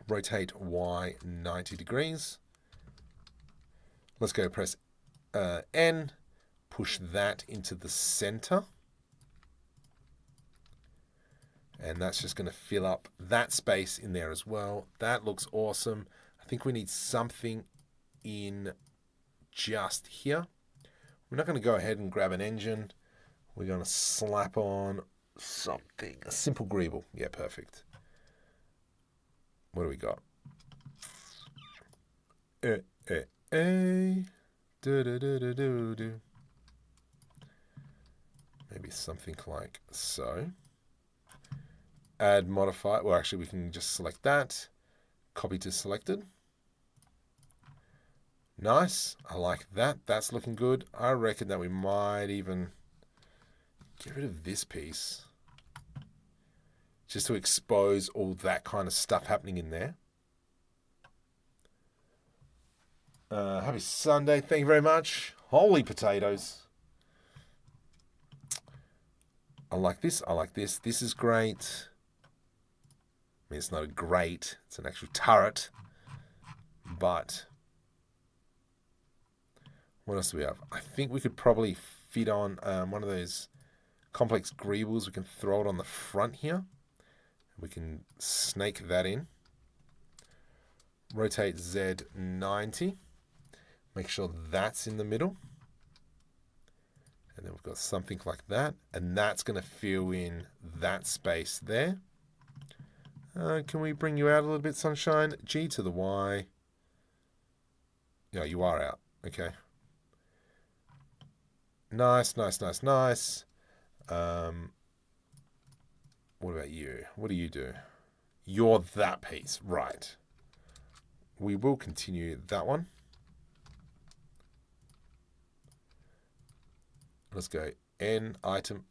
Rotate Y 90 degrees. Let's go press N, push that into the center. And that's just going to fill up that space in there as well. That looks awesome. I think we need something in just here. We're not going to go ahead and grab an engine. We're going to slap on something. A simple greeble. Yeah, perfect. What do we got? Maybe something like so. Add modify. Well, actually, we can just select that. Copy to selected. Nice. I like that. That's looking good. I reckon that we might even get rid of this piece, just to expose all that kind of stuff happening in there. Happy Sunday. Thank you very much. Holy potatoes. I like this. I like this. This is great. I mean, it's not a grate. It's an actual turret. But what else do we have? I think we could probably fit on one of those complex greebles. We can throw it on the front here. We can snake that in. Rotate Z 90. Make sure that's in the middle. And then we've got something like that. And that's going to fill in that space there. Can we bring you out a little bit, Sunshine? G to the Y. Yeah, you are out. Okay. Nice, nice, nice, nice. What about you? What do you do? You're that piece. Right. We will continue that one. Let's go N item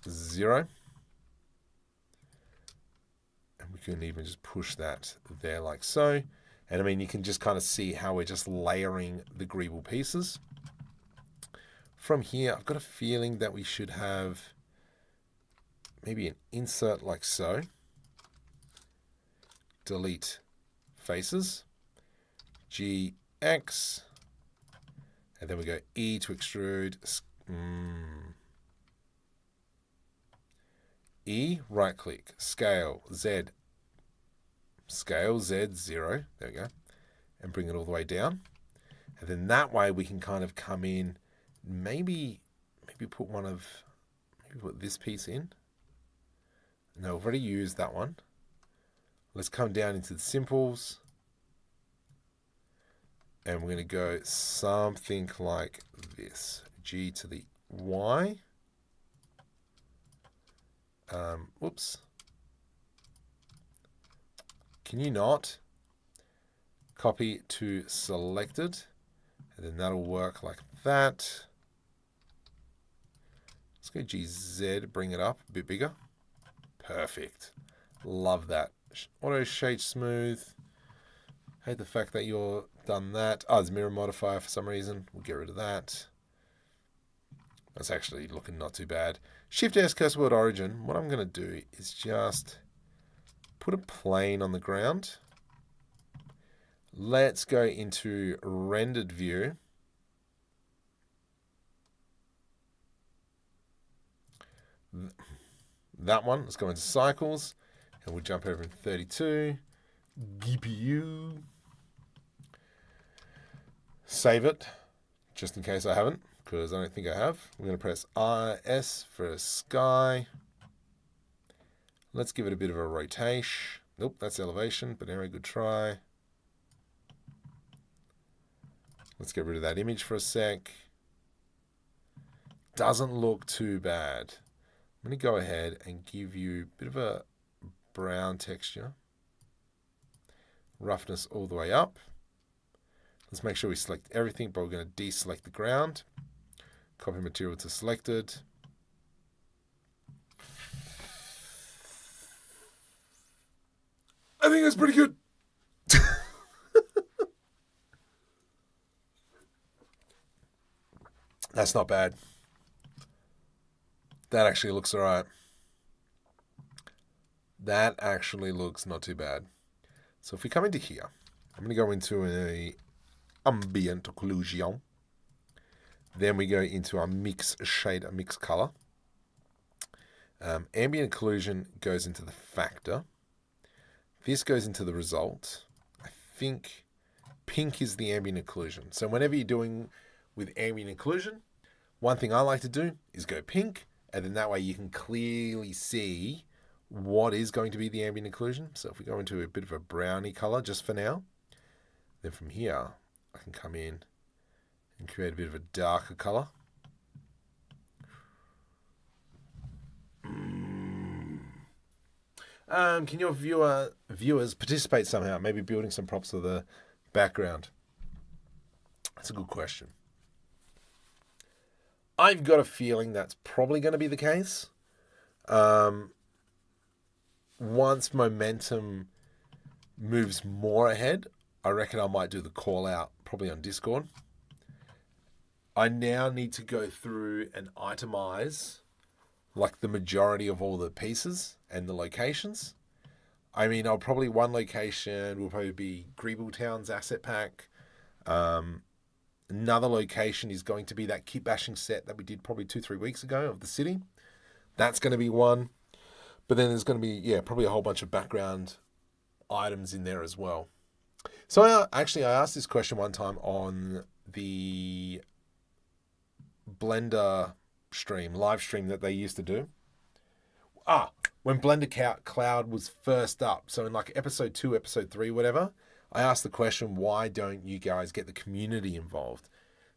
0. And we can even just push that there like so. And I mean, you can just kind of see how we're just layering the greeble pieces. From here, I've got a feeling that we should have maybe an insert like so. Delete faces. GX. And then we go E to extrude. E, right click. Scale, Z. Scale, Z, 0. There we go. And bring it all the way down. And then that way we can kind of come in, maybe put put this piece in. No, we've already used that one. Let's come down into the simples. And we're going to go something like this. G to the Y. Whoops. Can you not? Copy to selected. And then that'll work like that. Let's go GZ, bring it up a bit bigger. Perfect. Love that. Auto shade smooth. Hate the fact that you're done that. Oh, there's mirror modifier for some reason. We'll get rid of that. That's actually looking not too bad. Shift S cursor word origin. What I'm going to do is just put a plane on the ground. Let's go into rendered view. That one, let's go into cycles, and we'll jump over in 32. GPU. Save it, just in case I haven't, because I don't think I have. We're going to press RS for sky. Let's give it a bit of a rotation. Nope, that's elevation, but anyway, good try. Let's get rid of that image for a sec. Doesn't look too bad. I'm going to go ahead and give you a bit of a brown texture. Roughness all the way up. Let's make sure we select everything, but we're going to deselect the ground. Copy material to selected. I think that's pretty good. That's not bad. That actually looks all right. That actually looks not too bad. So if we come into here, I'm going to go into a ambient occlusion. Then we go into our mix shade, a mix color. Ambient occlusion goes into the factor. This goes into the result. I think pink is the ambient occlusion. So whenever you're doing with ambient occlusion, one thing I like to do is go pink, and then that way you can clearly see what is going to be the ambient occlusion. So if we go into a bit of a browny color just for now, then from here I can come in and create a bit of a darker color. Can your viewers participate somehow? Maybe building some props of the background. That's a good question. I've got a feeling that's probably going to be the case. Once momentum moves more ahead, I reckon I might do the call out probably on Discord. I now need to go through and itemize like the majority of all the pieces and the locations. I mean, one location will probably be Greebletown's asset pack. Another location is going to be that Kitbashing set that we did probably 2-3 weeks ago of the city. That's going to be one. But then there's going to be, probably a whole bunch of background items in there as well. So I asked this question one time on the Blender live stream that they used to do. When Blender Cloud was first up. So in like episode 2, episode 3, whatever, I asked the question, why don't you guys get the community involved?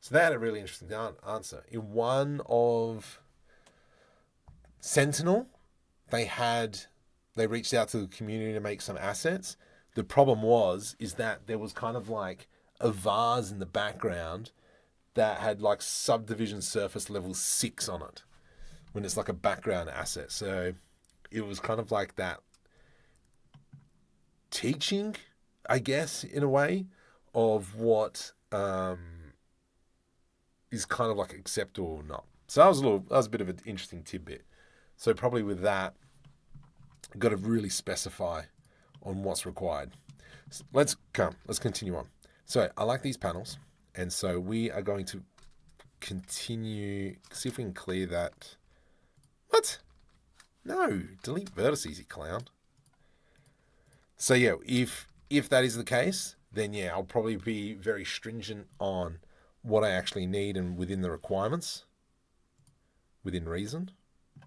So they had a really interesting answer. In one of Sentinel, they reached out to the community to make some assets. The problem is that there was kind of like a vase in the background that had like subdivision surface level 6 on it when it's like a background asset. So it was kind of like that teaching, I guess, in a way, of what is kind of like acceptable or not. So that was a bit of an interesting tidbit. So probably with that, got to really specify on what's required. So let's continue on. So I like these panels, and so we are going to continue. See if we can clear that. What? No, delete vertices, you clown. So yeah, if that is the case, then yeah, I'll probably be very stringent on what I actually need and within the requirements, within reason. I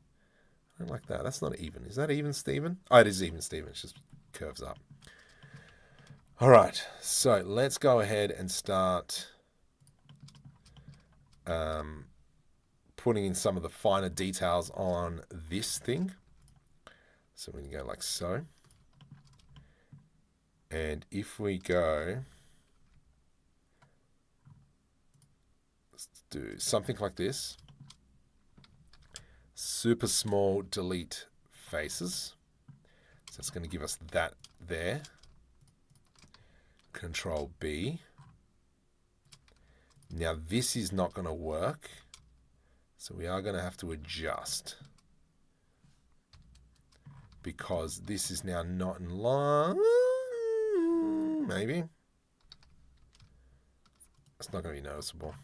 don't like that. That's not even. Is that even, Steven? Oh, it is even, Steven. It just curves up. All right. So let's go ahead and start putting in some of the finer details on this thing. So we can go like so. And if we go, let's do something like this. Super small delete faces. So it's going to give us that there. Control B. Now this is not going to work. So we are going to have to adjust. Because this is now not in line. Maybe. It's not going to be noticeable.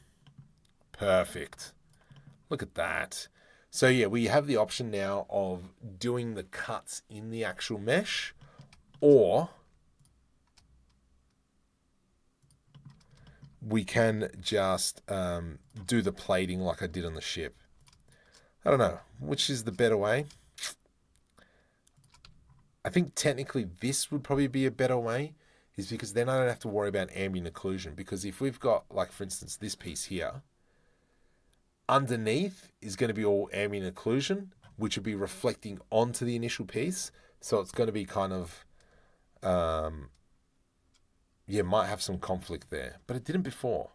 Perfect. Look at that. So yeah, we have the option now of doing the cuts in the actual mesh, or we can just do the plating like I did on the ship. I don't know, which is the better way. I think technically this would probably be a better way, is because then I don't have to worry about ambient occlusion. Because if we've got, like for instance, this piece here, underneath is going to be all ambient occlusion, which would be reflecting onto the initial piece. So it's going to be kind of, yeah, might have some conflict there. But it didn't before.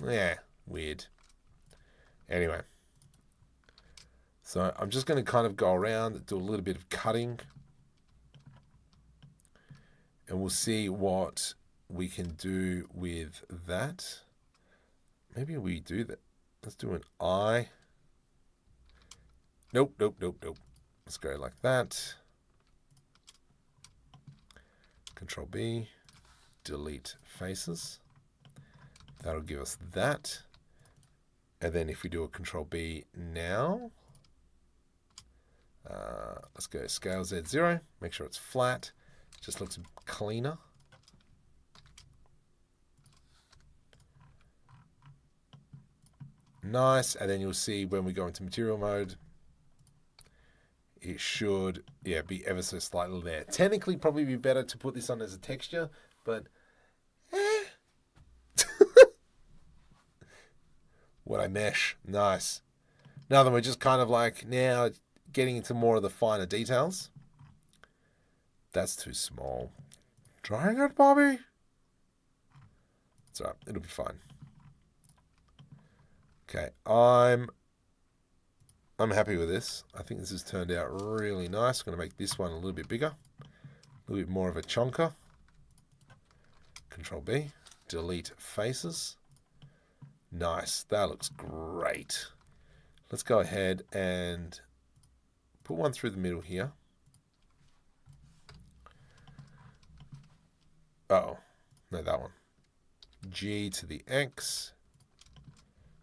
Yeah, weird. Anyway. So I'm just going to kind of go around, do a little bit of cutting. And we'll see what we can do with that. Maybe we do that. Let's do an eye. Nope. Let's go like that. Control B. Delete faces. That'll give us that. And then if we do a Control B now, let's go scale Z0. Make sure it's flat. Just looks cleaner. Nice. And then you'll see when we go into material mode, it should, yeah, be ever so slightly there. Technically, probably be better to put this on as a texture, but what I mesh. Nice. Now then, we're just kind of like now getting into more of the finer details. That's too small. Trying it, Bobby. It's all right. It'll be fine. Okay, I'm happy with this. I think this has turned out really nice. I'm going to make this one a little bit bigger. A little bit more of a chonker. Control B. Delete faces. Nice. That looks great. Let's go ahead and put one through the middle here. Uh-oh. No, that one. G to the X.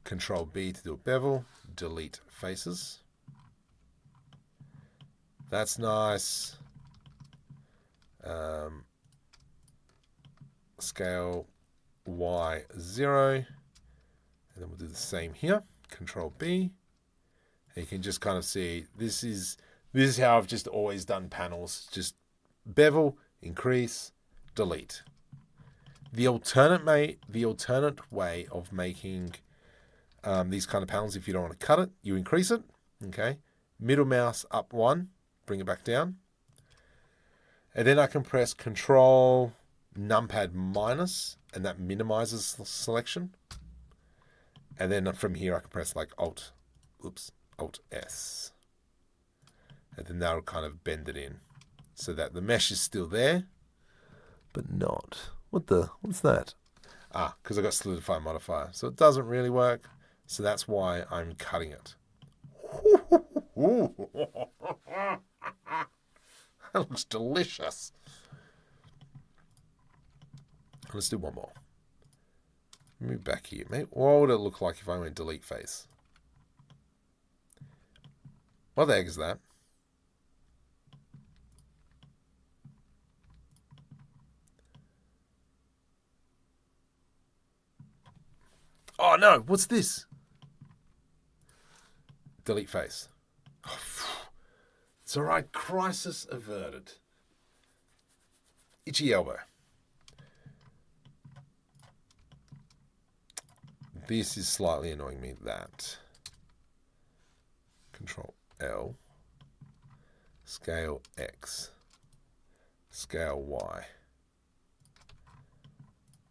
Control B to do a bevel. Delete faces. That's nice. Scale Y0. And then we'll do the same here. Control B. And you can just kind of see this is how I've just always done panels. Just bevel, increase, delete. The alternate way of making these kind of panels, if you don't want to cut it, you increase it. Okay. Middle mouse up one, bring it back down. And then I can press Control numpad minus, and that minimizes the selection. And then from here I can press like Alt S. And then that'll kind of bend it in so that the mesh is still there, but not. What's that? Ah, because I got solidify modifier. So it doesn't really work. So that's why I'm cutting it. That looks delicious. Let's do one more. Move back here. Mate, what would it look like if I went delete face? What the heck is that? Oh no, what's this? Delete face. It's alright, crisis averted. Itchy elbow. This is slightly annoying me, that. Control L. scale X, scale Y.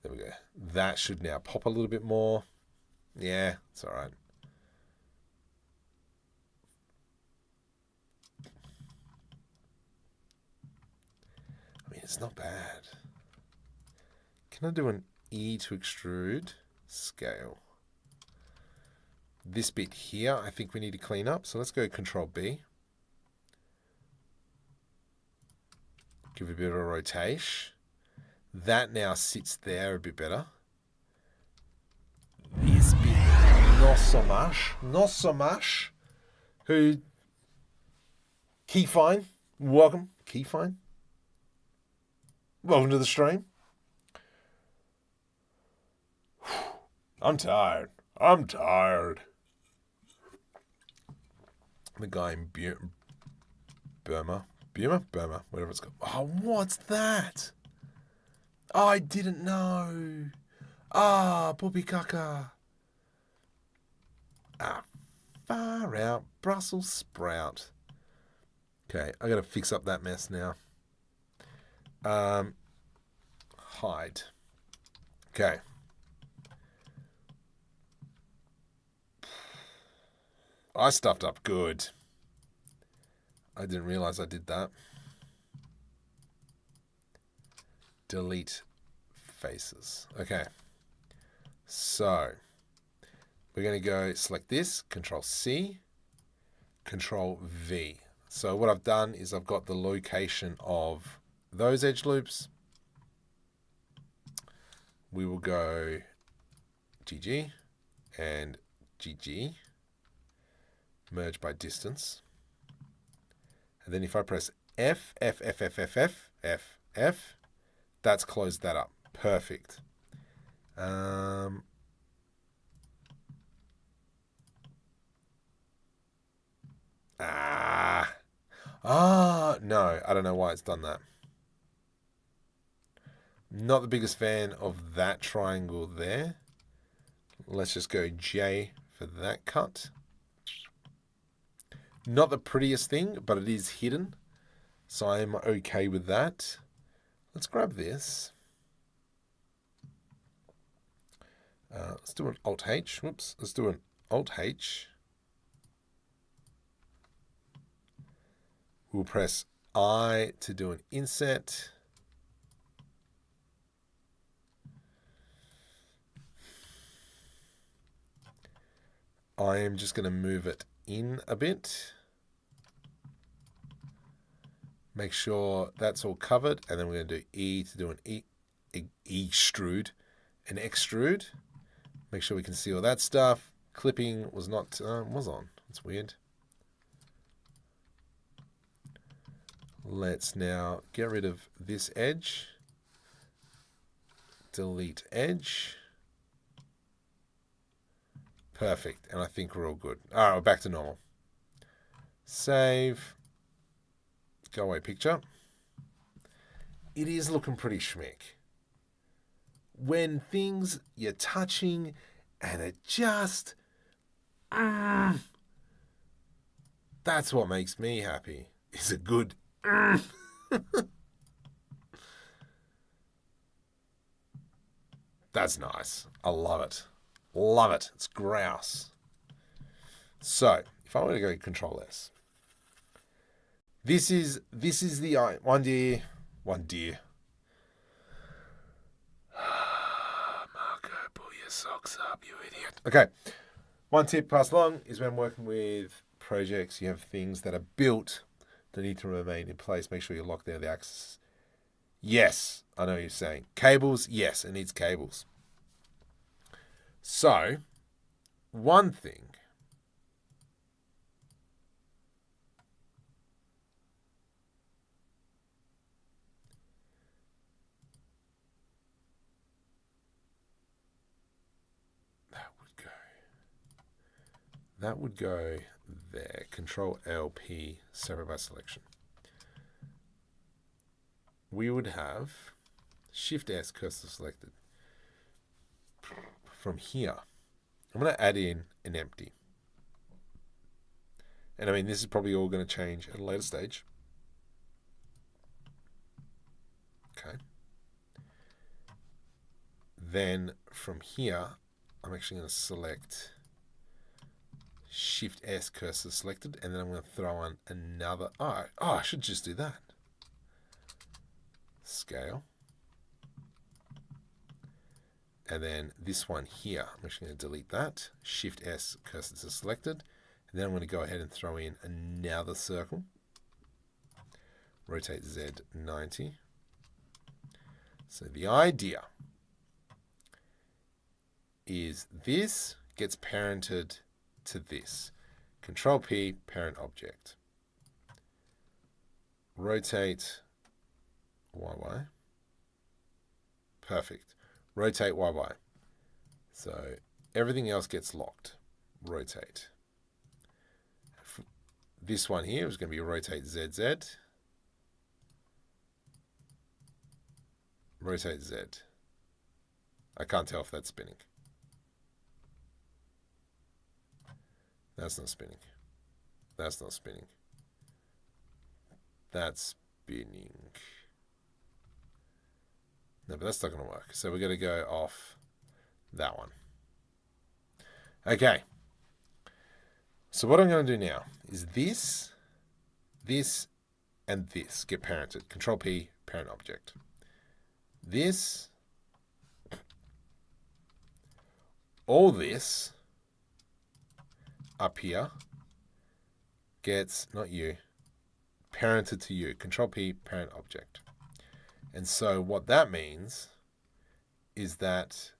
There we go. That should now pop a little bit more. Yeah, it's all right. I mean, it's not bad. Can I do an E to extrude? Scale. This bit here, I think we need to clean up. So let's go Control B. Give it a bit of a rotation. That now sits there a bit better. This bit, not so much. Not so much. Who? Keyfine. Welcome. Keyfine. Welcome to the stream. I'm tired. I'm tired. The guy in Burma, whatever it's called. Oh, what's that? Oh, I didn't know. Ah, Puppy Caca. Ah, far out. Brussels sprout. Okay, I gotta fix up that mess now. Hide. Okay. I stuffed up good. I didn't realize I did that. Delete faces. Okay. So we're going to go select this, Control C, Control V. So what I've done is I've got the location of those edge loops. We will go GG and GG. Merge by distance. And then if I press F, F, F, F, F, F, F, F, that's closed that up. Perfect. No, I don't know why it's done that. Not the biggest fan of that triangle there. Let's just go J for that cut. Not the prettiest thing, but it is hidden. So I'm okay with that. Let's grab this. Let's do an Alt-H. Whoops. Let's do an Alt-H. We'll press I to do an inset. I am just going to move it in a bit. Make sure that's all covered, and then we're going to do E to do an extrude, an extrude. Make sure we can see all that stuff. Clipping was not was on. That's weird. Let's now get rid of this edge. Delete edge. Perfect, and I think we're all good. All right, we're back to normal. Save. Go away picture. It is looking pretty schmick. When things you're touching and it just... that's what makes me happy. Is a good... That's nice. I love it. Love it. It's grouse. So, if I were to go Control S, this is the one deer. Marco, pull your socks up, you idiot. Okay. One tip passed along is when working with projects, you have things that are built that need to remain in place. Make sure you lock down the axis. Yes, I know what you're saying. Cables, yes, it needs cables. So, one thing that would go there. Control LP, separate by selection. We would have Shift S, cursor selected. From here, I'm going to add in an empty. And I mean, this is probably all going to change at a later stage. Then from here, I'm actually going to select Shift S, cursor selected, and then I'm going to throw on another. Oh, I should just do that. Scale. And then this one here, I'm actually going to delete that. Shift S, cursor to selected. And then I'm going to go ahead and throw in another circle. Rotate Z 90. So the idea is this gets parented to this. Control P, parent object. Rotate YY. Perfect. Rotate YY. So everything else gets locked. Rotate. This one here is going to be rotate ZZ. Rotate Z. I can't tell if that's spinning. That's not spinning. That's not spinning. That's spinning. No, but that's not going to work. So we're going to go off that one. Okay. So what I'm going to do now is this, and this get parented. Control P, parent object. This, all this up here gets, not you, parented to you. Control P, parent object. And so what that means is that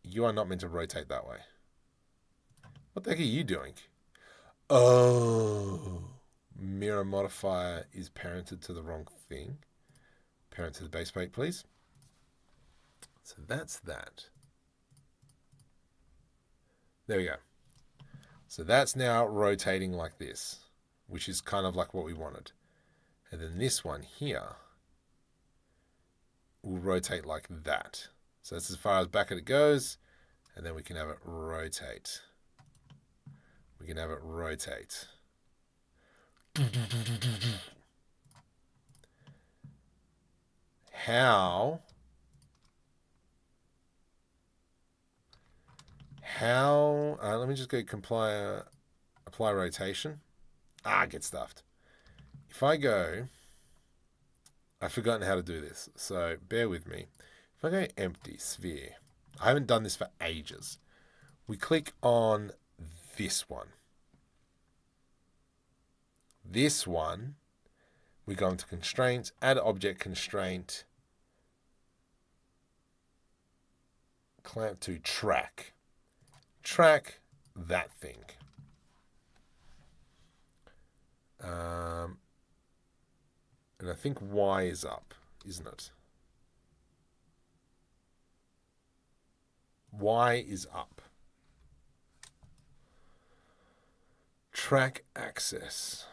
you are not meant to rotate that way. What the heck are you doing? Oh, mirror modifier is parented to the wrong thing. Parent to the base plate, please. So that's that. There we go. So that's now rotating like this, which is kind of like what we wanted. And then this one here will rotate like that. So that's as far as back it goes. And then we can have it rotate. We can have it rotate. How let me just go apply rotation. Get stuffed. If I go, I've forgotten how to do this, so bear with me. If I go empty sphere, I haven't done this for ages. We click on this one. This one, we go into constraints, add object constraint, clamp to track. Track that thing. And I think Y is up, isn't it? Y is up. Track access.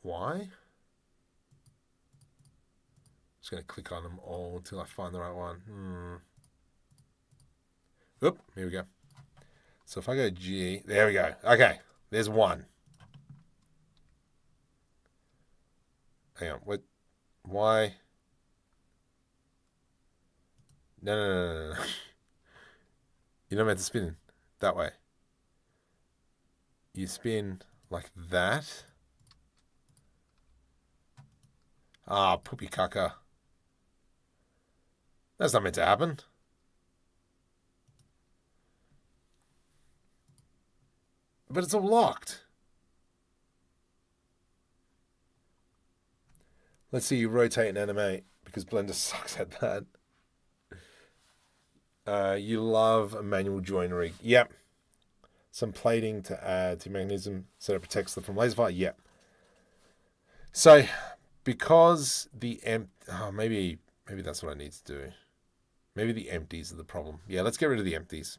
Y. Just going to click on them all until I find the right one. Oop, here we go. So if I go G, there we go. Okay, there's one. Hang on, what? Why? No. You're not meant to spin that way. You spin like that. Poopy caca. That's not meant to happen. But it's all locked. Let's see you rotate and animate, because Blender sucks at that. You love a manual joinery. Yep. Some plating to add to mechanism so it protects them from laser fire. Yep. So, because the maybe that's what I need to do. Maybe the empties are the problem. Yeah, let's get rid of the empties.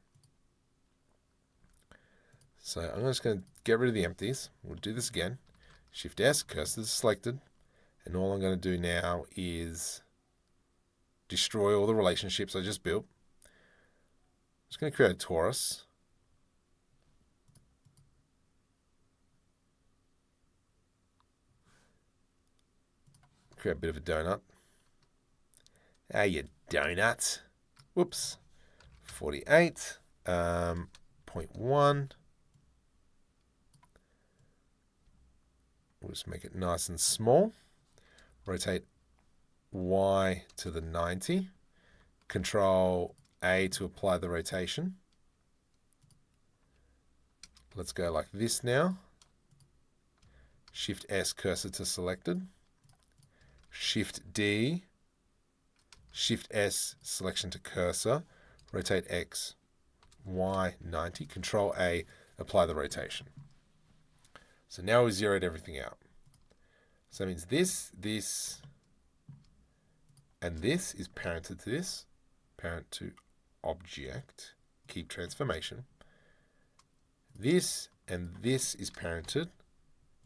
So I'm just going to get rid of the empties. We'll do this again. Shift S, cursor is selected. And all I'm going to do now is destroy all the relationships I just built. I'm just going to create a torus. Create a bit of a donut. You donut. Whoops. 48. 0.1. We'll just make it nice and small. Rotate Y to the 90. Control A to apply the rotation. Let's go like this now. Shift S, cursor to selected. Shift D, Shift S, selection to cursor. Rotate X, Y, 90. Control A, apply the rotation. So now we've zeroed everything out. So that means this, and this is parented to this. Parent to object, keep transformation. This and this is parented,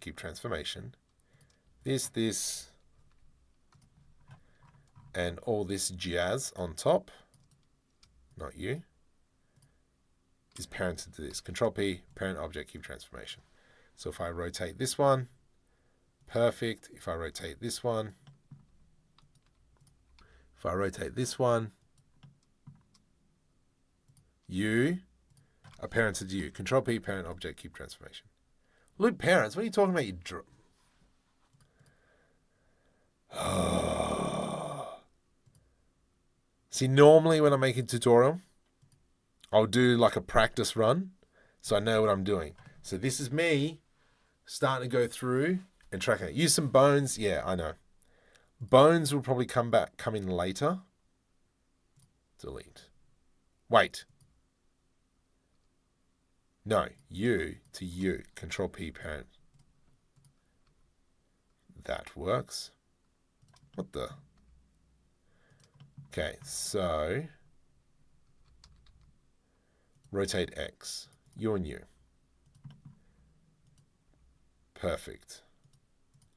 keep transformation. This, and all this jazz on top, not you, is parented to this. Control P, parent object, keep transformation. So if I rotate this one, perfect. If I rotate this one, if I rotate this one, you are parented to you. Control P, parent object, keep transformation. Loop parents, what are you talking about? You See, normally when I'm making a tutorial, I'll do like a practice run so I know what I'm doing. So this is me starting to go through and tracking it. Use some bones. Yeah, I know. Bones will probably come in later. Delete. Wait. No, you to you. Control P, parent. That works. What the? Okay, so rotate X, you and you. Perfect.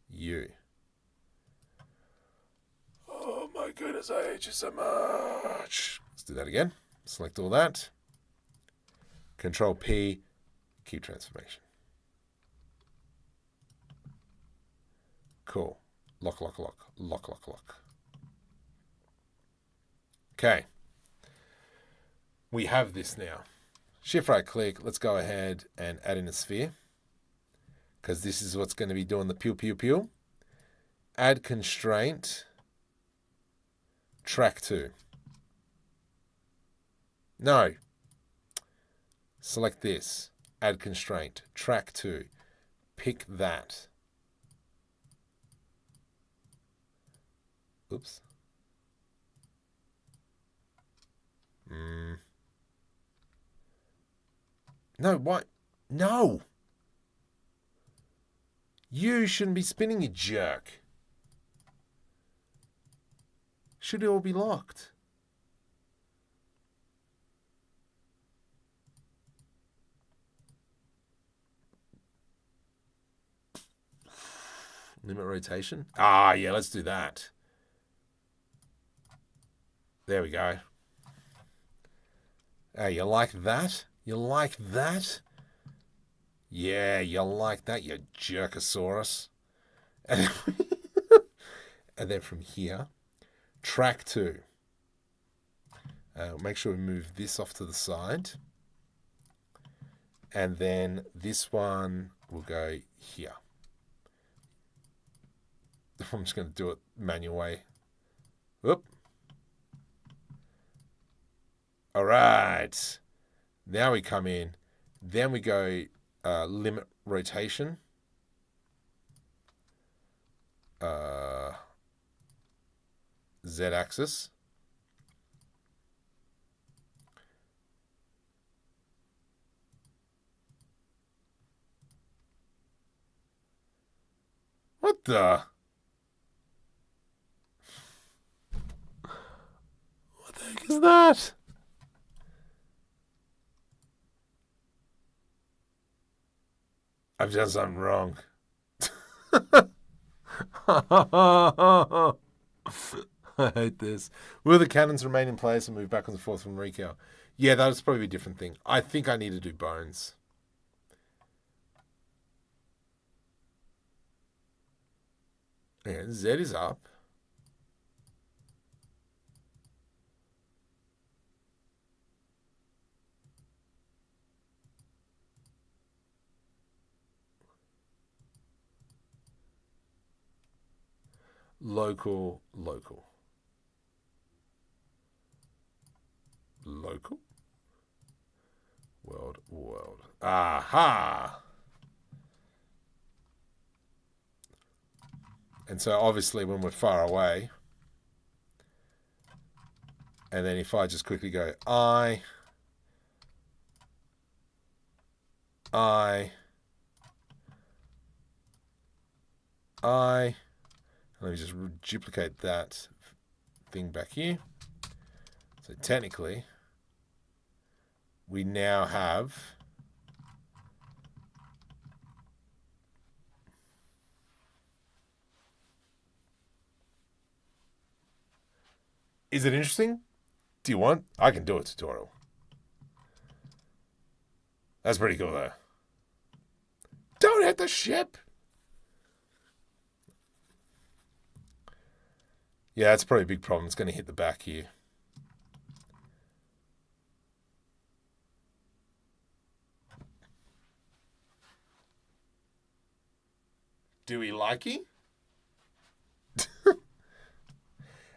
You. Oh my goodness, I hate you so much. Let's do that again. Select all that. Control P, keep transformation. Cool. Lock, lock, lock, lock, lock, lock. Okay. We have this now. Shift right click. Let's go ahead and add in a sphere, because this is what's going to be doing the pew, pew, pew. Add constraint. Track 2. No. Select this. Add constraint. Track 2. Pick that. Oops. No, what? No. You shouldn't be spinning, you jerk. Should it all be locked? Limit rotation? Ah, yeah, let's do that. There we go. Hey, you like that? You like that? Yeah, you like that, you jerkosaurus. And then from here, track 2. Make sure we move this off to the side. And then this one will go here. I'm just going to do it manual way. Whoop. All right. Now we come in. Then we go limit rotation. Z-axis. What the? What the heck is that? I've done something wrong. I hate this. Will the cannons remain in place and move back and forth from recal? Yeah, that's probably a different thing. I think I need to do bones. Yeah, Z is up. local, local, local, world, world. Aha! And so obviously when we're far away, and then if I just quickly go I, let me just duplicate that thing back here. So technically, we now have Is it interesting? Do you want? I can do a tutorial. That's pretty cool though. Don't hit the ship! Yeah, that's probably a big problem. It's going to hit the back here. Do we like it?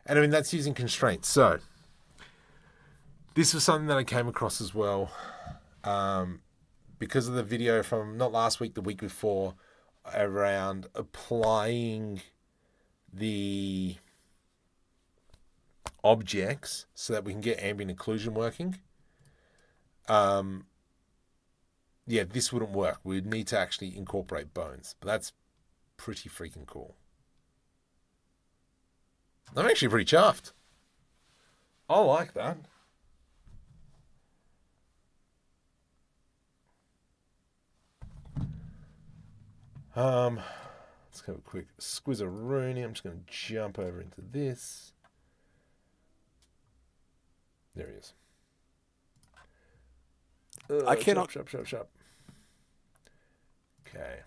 And I mean, that's using constraints. So, this was something that I came across as well. Because of the video from not last week, the week before, around applying the objects so that we can get ambient occlusion working. Yeah, this wouldn't work. We'd need to actually incorporate bones. But that's pretty freaking cool. I'm actually pretty chuffed. I like that. Let's go a quick squizzaroonie. I'm just going to jump over into this. There he is. I cannot. Shop. Okay.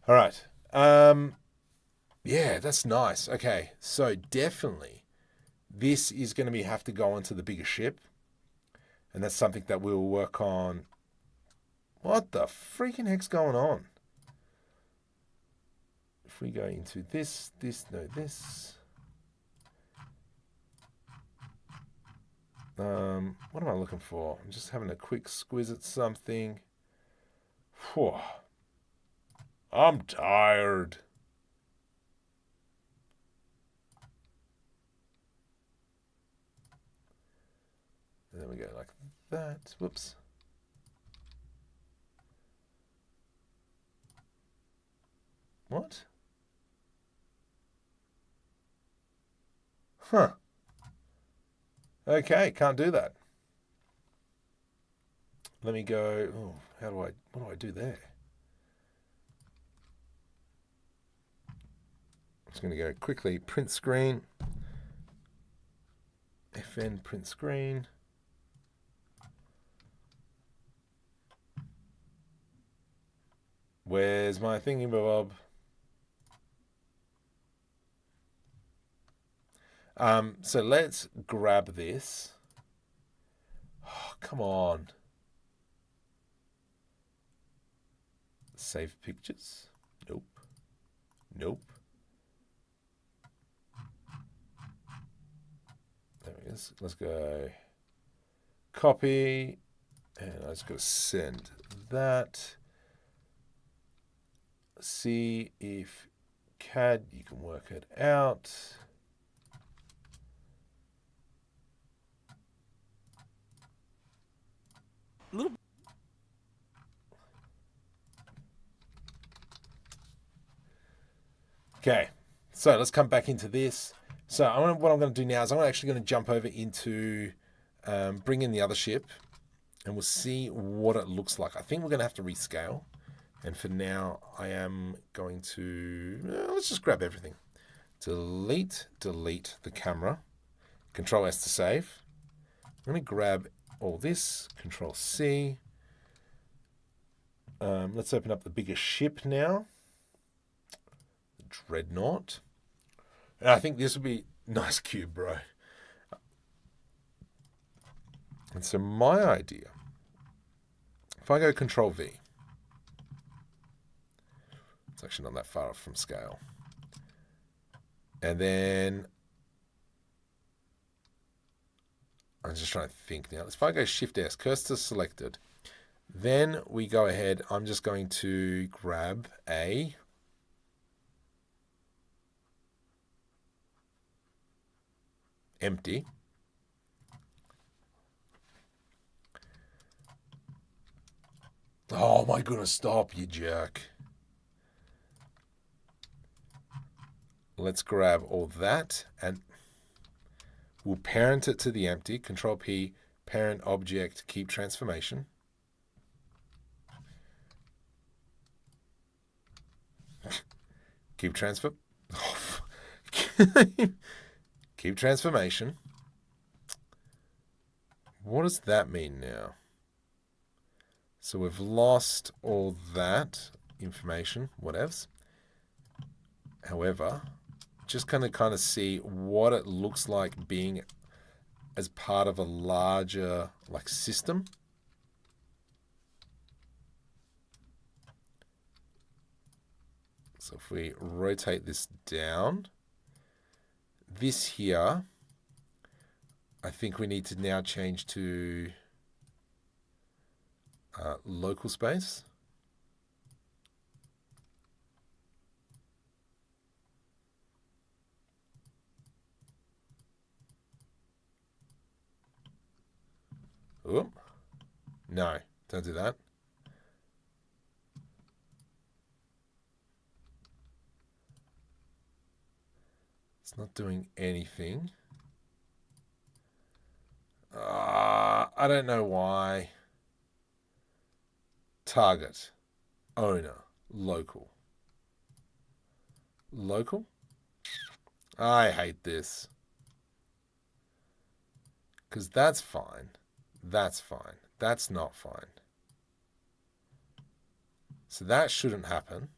All right. Yeah, that's nice. Okay, so definitely this is going to have to go onto the bigger ship. And that's something that we'll work on. What the freaking heck's going on? If we go into this. What am I looking for? I'm just having a quick squiz at something. Whew. I'm tired. And then we go like that. Whoops. What? Huh. Okay, can't do that. Let me go. Oh, what do I do there? I'm just going to go quickly print screen. FN print screen. Where's my thingy bob? So let's grab this. Oh, come on. Save pictures. Nope. There it is. Let's go copy. And I just got to send that. See if CAD, you can work it out. Okay, so let's come back into this. So what I'm going to do now is I'm actually going to jump over into bring in the other ship, and we'll see what it looks like. I think we're going to have to rescale. And for now, I am going to, let's just grab everything. Delete the camera. Control S to save. I'm going to grab all this. Control C. Let's open up the bigger ship now. The Dreadnought. And I think this would be nice cube, bro. And so my idea, if I go Control V, It's actually not that far off from scale. And then I'm just trying to think now. If I go Shift S, cursor selected, then we go ahead. I'm just going to grab a empty. Oh my goodness, stop, you jerk. Let's grab all that and we'll parent it to the empty. Control P, parent object, keep transformation. Keep transfer. Keep transformation. What does that mean now? So we've lost all that information, whatevs. However, just going to kind of see what it looks like being as part of a larger like system. So if we rotate this down, this here, I think we need to now change to local space. Oop. No, don't do that. It's not doing anything. I don't know why. Target, owner, local. Local? I hate this. Because that's fine. That's fine. That's not fine. So that shouldn't happen.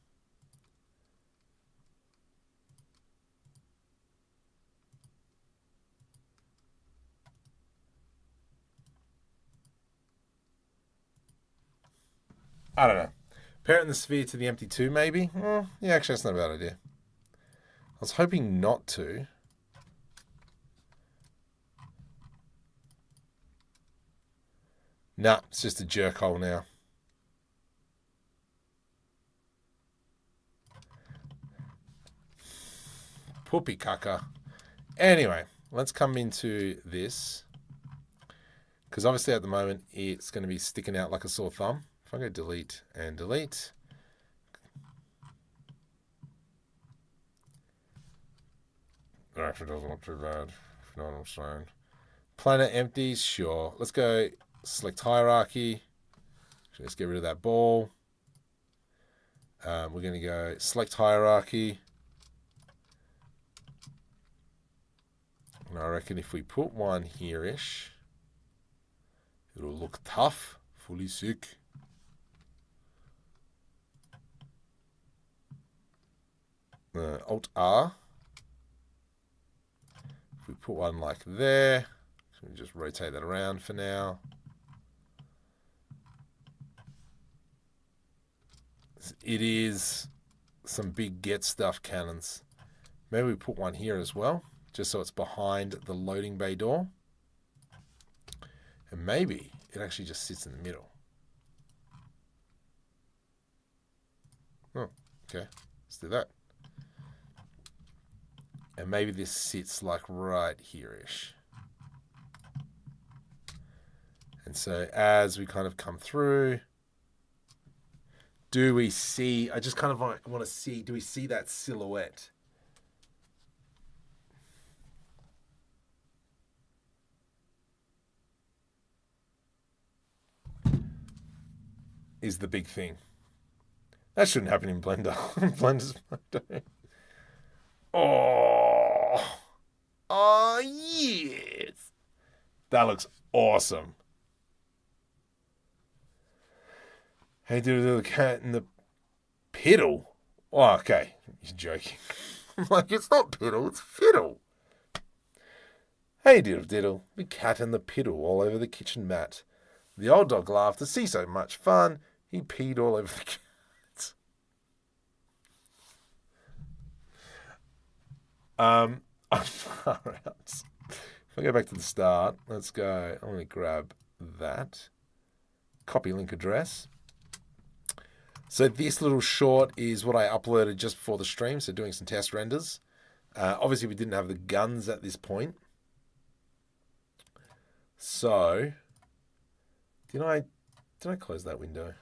I don't know. Parent the sphere to the empty 2, maybe? Yeah, actually, that's not a bad idea. I was hoping not to. Nah, it's just a jerk hole now. Poopy caca. Anyway, let's come into this. Because obviously at the moment, it's going to be sticking out like a sore thumb. If I go delete and delete. It actually doesn't look too bad. If you know what I'm saying. Planet empties, sure. Let's go select hierarchy. Let's get rid of that ball. We're going to go select hierarchy. And I reckon if we put one here-ish, it'll look tough. Fully sick. Alt-R. If we put one like there, so we just rotate that around for now. It is some big get stuff cannons. Maybe we put one here as well, just so it's behind the loading bay door. And maybe it actually just sits in the middle. Oh, okay. Let's do that. And maybe this sits like right here-ish. And so as we kind of come through, do we see, I just kind of want to see, do we see that silhouette? Is the big thing. That shouldn't happen in Blender. Blender's Oh, yes. That looks awesome. Hey, do the cat in the piddle. Oh, okay. You're joking. I'm like, it's not piddle, it's fiddle. Hey, diddle diddle, the cat and the piddle all over the kitchen mat. The old dog laughed to see so much fun, he peed all over the cat. I'm far out. If I go back to the start, let's go. I'm going to grab that. Copy link address. So this little short is what I uploaded just before the stream, so doing some test renders. Obviously, we didn't have the guns at this point. So, did I close that window?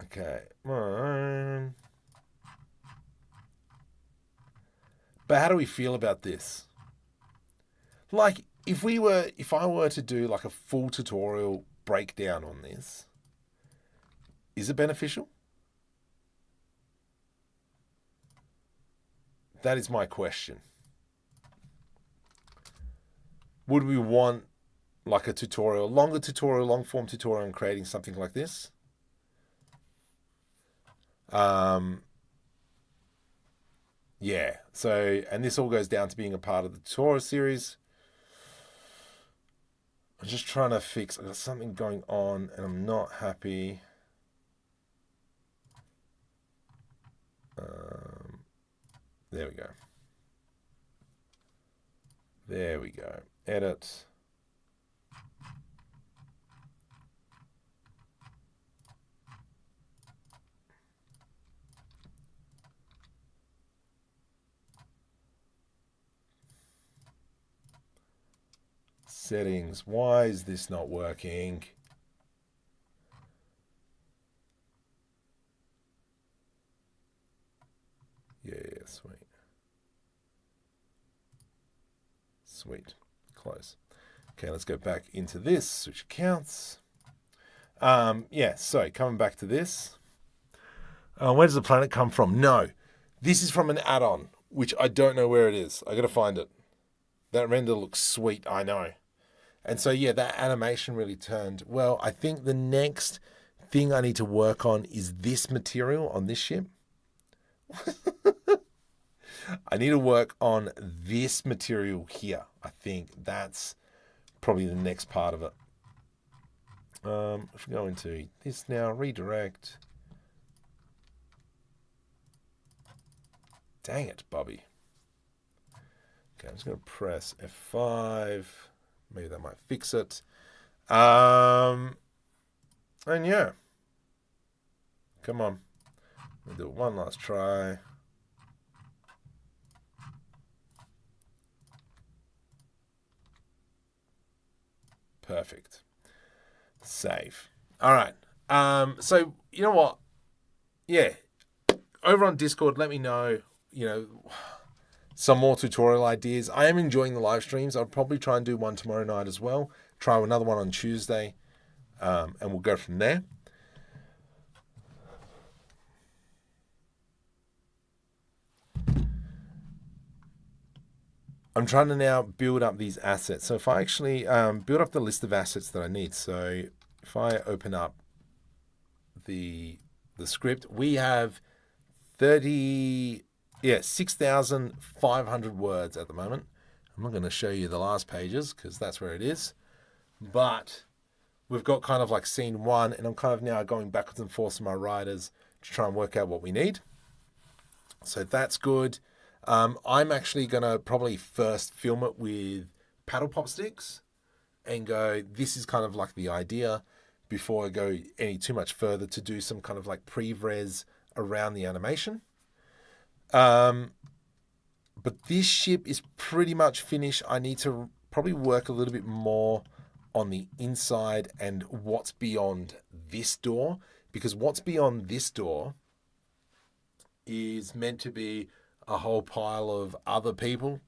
Okay. But how do we feel about this? Like, if I were to do like a full tutorial breakdown on this, is it beneficial? That is my question. Would we want like a tutorial, longer tutorial, long form tutorial on creating something like this? Yeah. So, and this all goes down to being a part of the tutorial series. I'm just trying to fix, I've got something going on and I'm not happy. There we go. There we go. Edit. Settings. Why is this not working? Yeah, sweet. Sweet. Close. Okay, let's go back into this. Switch accounts. Yeah, so coming back to this. Where does the planet come from? No. This is from an add-on, which I don't know where it is. I got to find it. That render looks sweet, I know. And so, yeah, that animation really turned. Well, I think the next thing I need to work on is this material on this ship. I need to work on this material here. I think that's probably the next part of it. If we go into this now, redirect. Dang it, Bobby. Okay, I'm just going to press F5. Maybe that might fix it. And yeah. Come on. We'll do it one last try. Perfect. Save. All right. So you know what? Yeah. Over on Discord, let me know, some more tutorial ideas. I am enjoying the live streams. I'll probably try and do one tomorrow night as well. Try another one on Tuesday. And we'll go from there. I'm trying to now build up these assets. So if I actually build up the list of assets that I need. So if I open up the script, we have 6,500 words at the moment. I'm not going to show you the last pages because that's where it is. But we've got kind of like scene one, and I'm kind of now going backwards and forwards to my writers to try and work out what we need. So that's good. I'm actually going to probably first film it with paddle pop sticks and go, this is kind of like the idea before I go any too much further to do some kind of like pre-res around the animation. But this ship is pretty much finished. I need to probably work a little bit more on the inside and what's beyond this door, because what's beyond this door is meant to be a whole pile of other people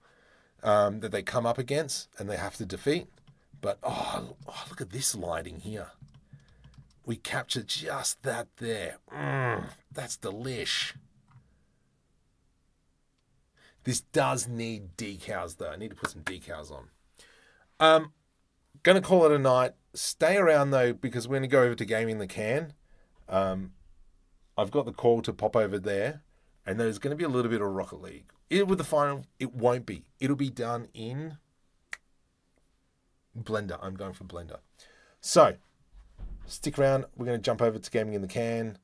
that they come up against and they have to defeat. But look at this lighting here. We captured just that there. That's delish. This does need decals though. I need to put some decals on. Gonna call it a night. Stay around though, because we're gonna go over to Gaming the Can. I've got the call to pop over there, and there's gonna be a little bit of Rocket League. With the final, it won't be. It'll be done in Blender. I'm going for Blender. So stick around. We're gonna jump over to Gaming in the Can.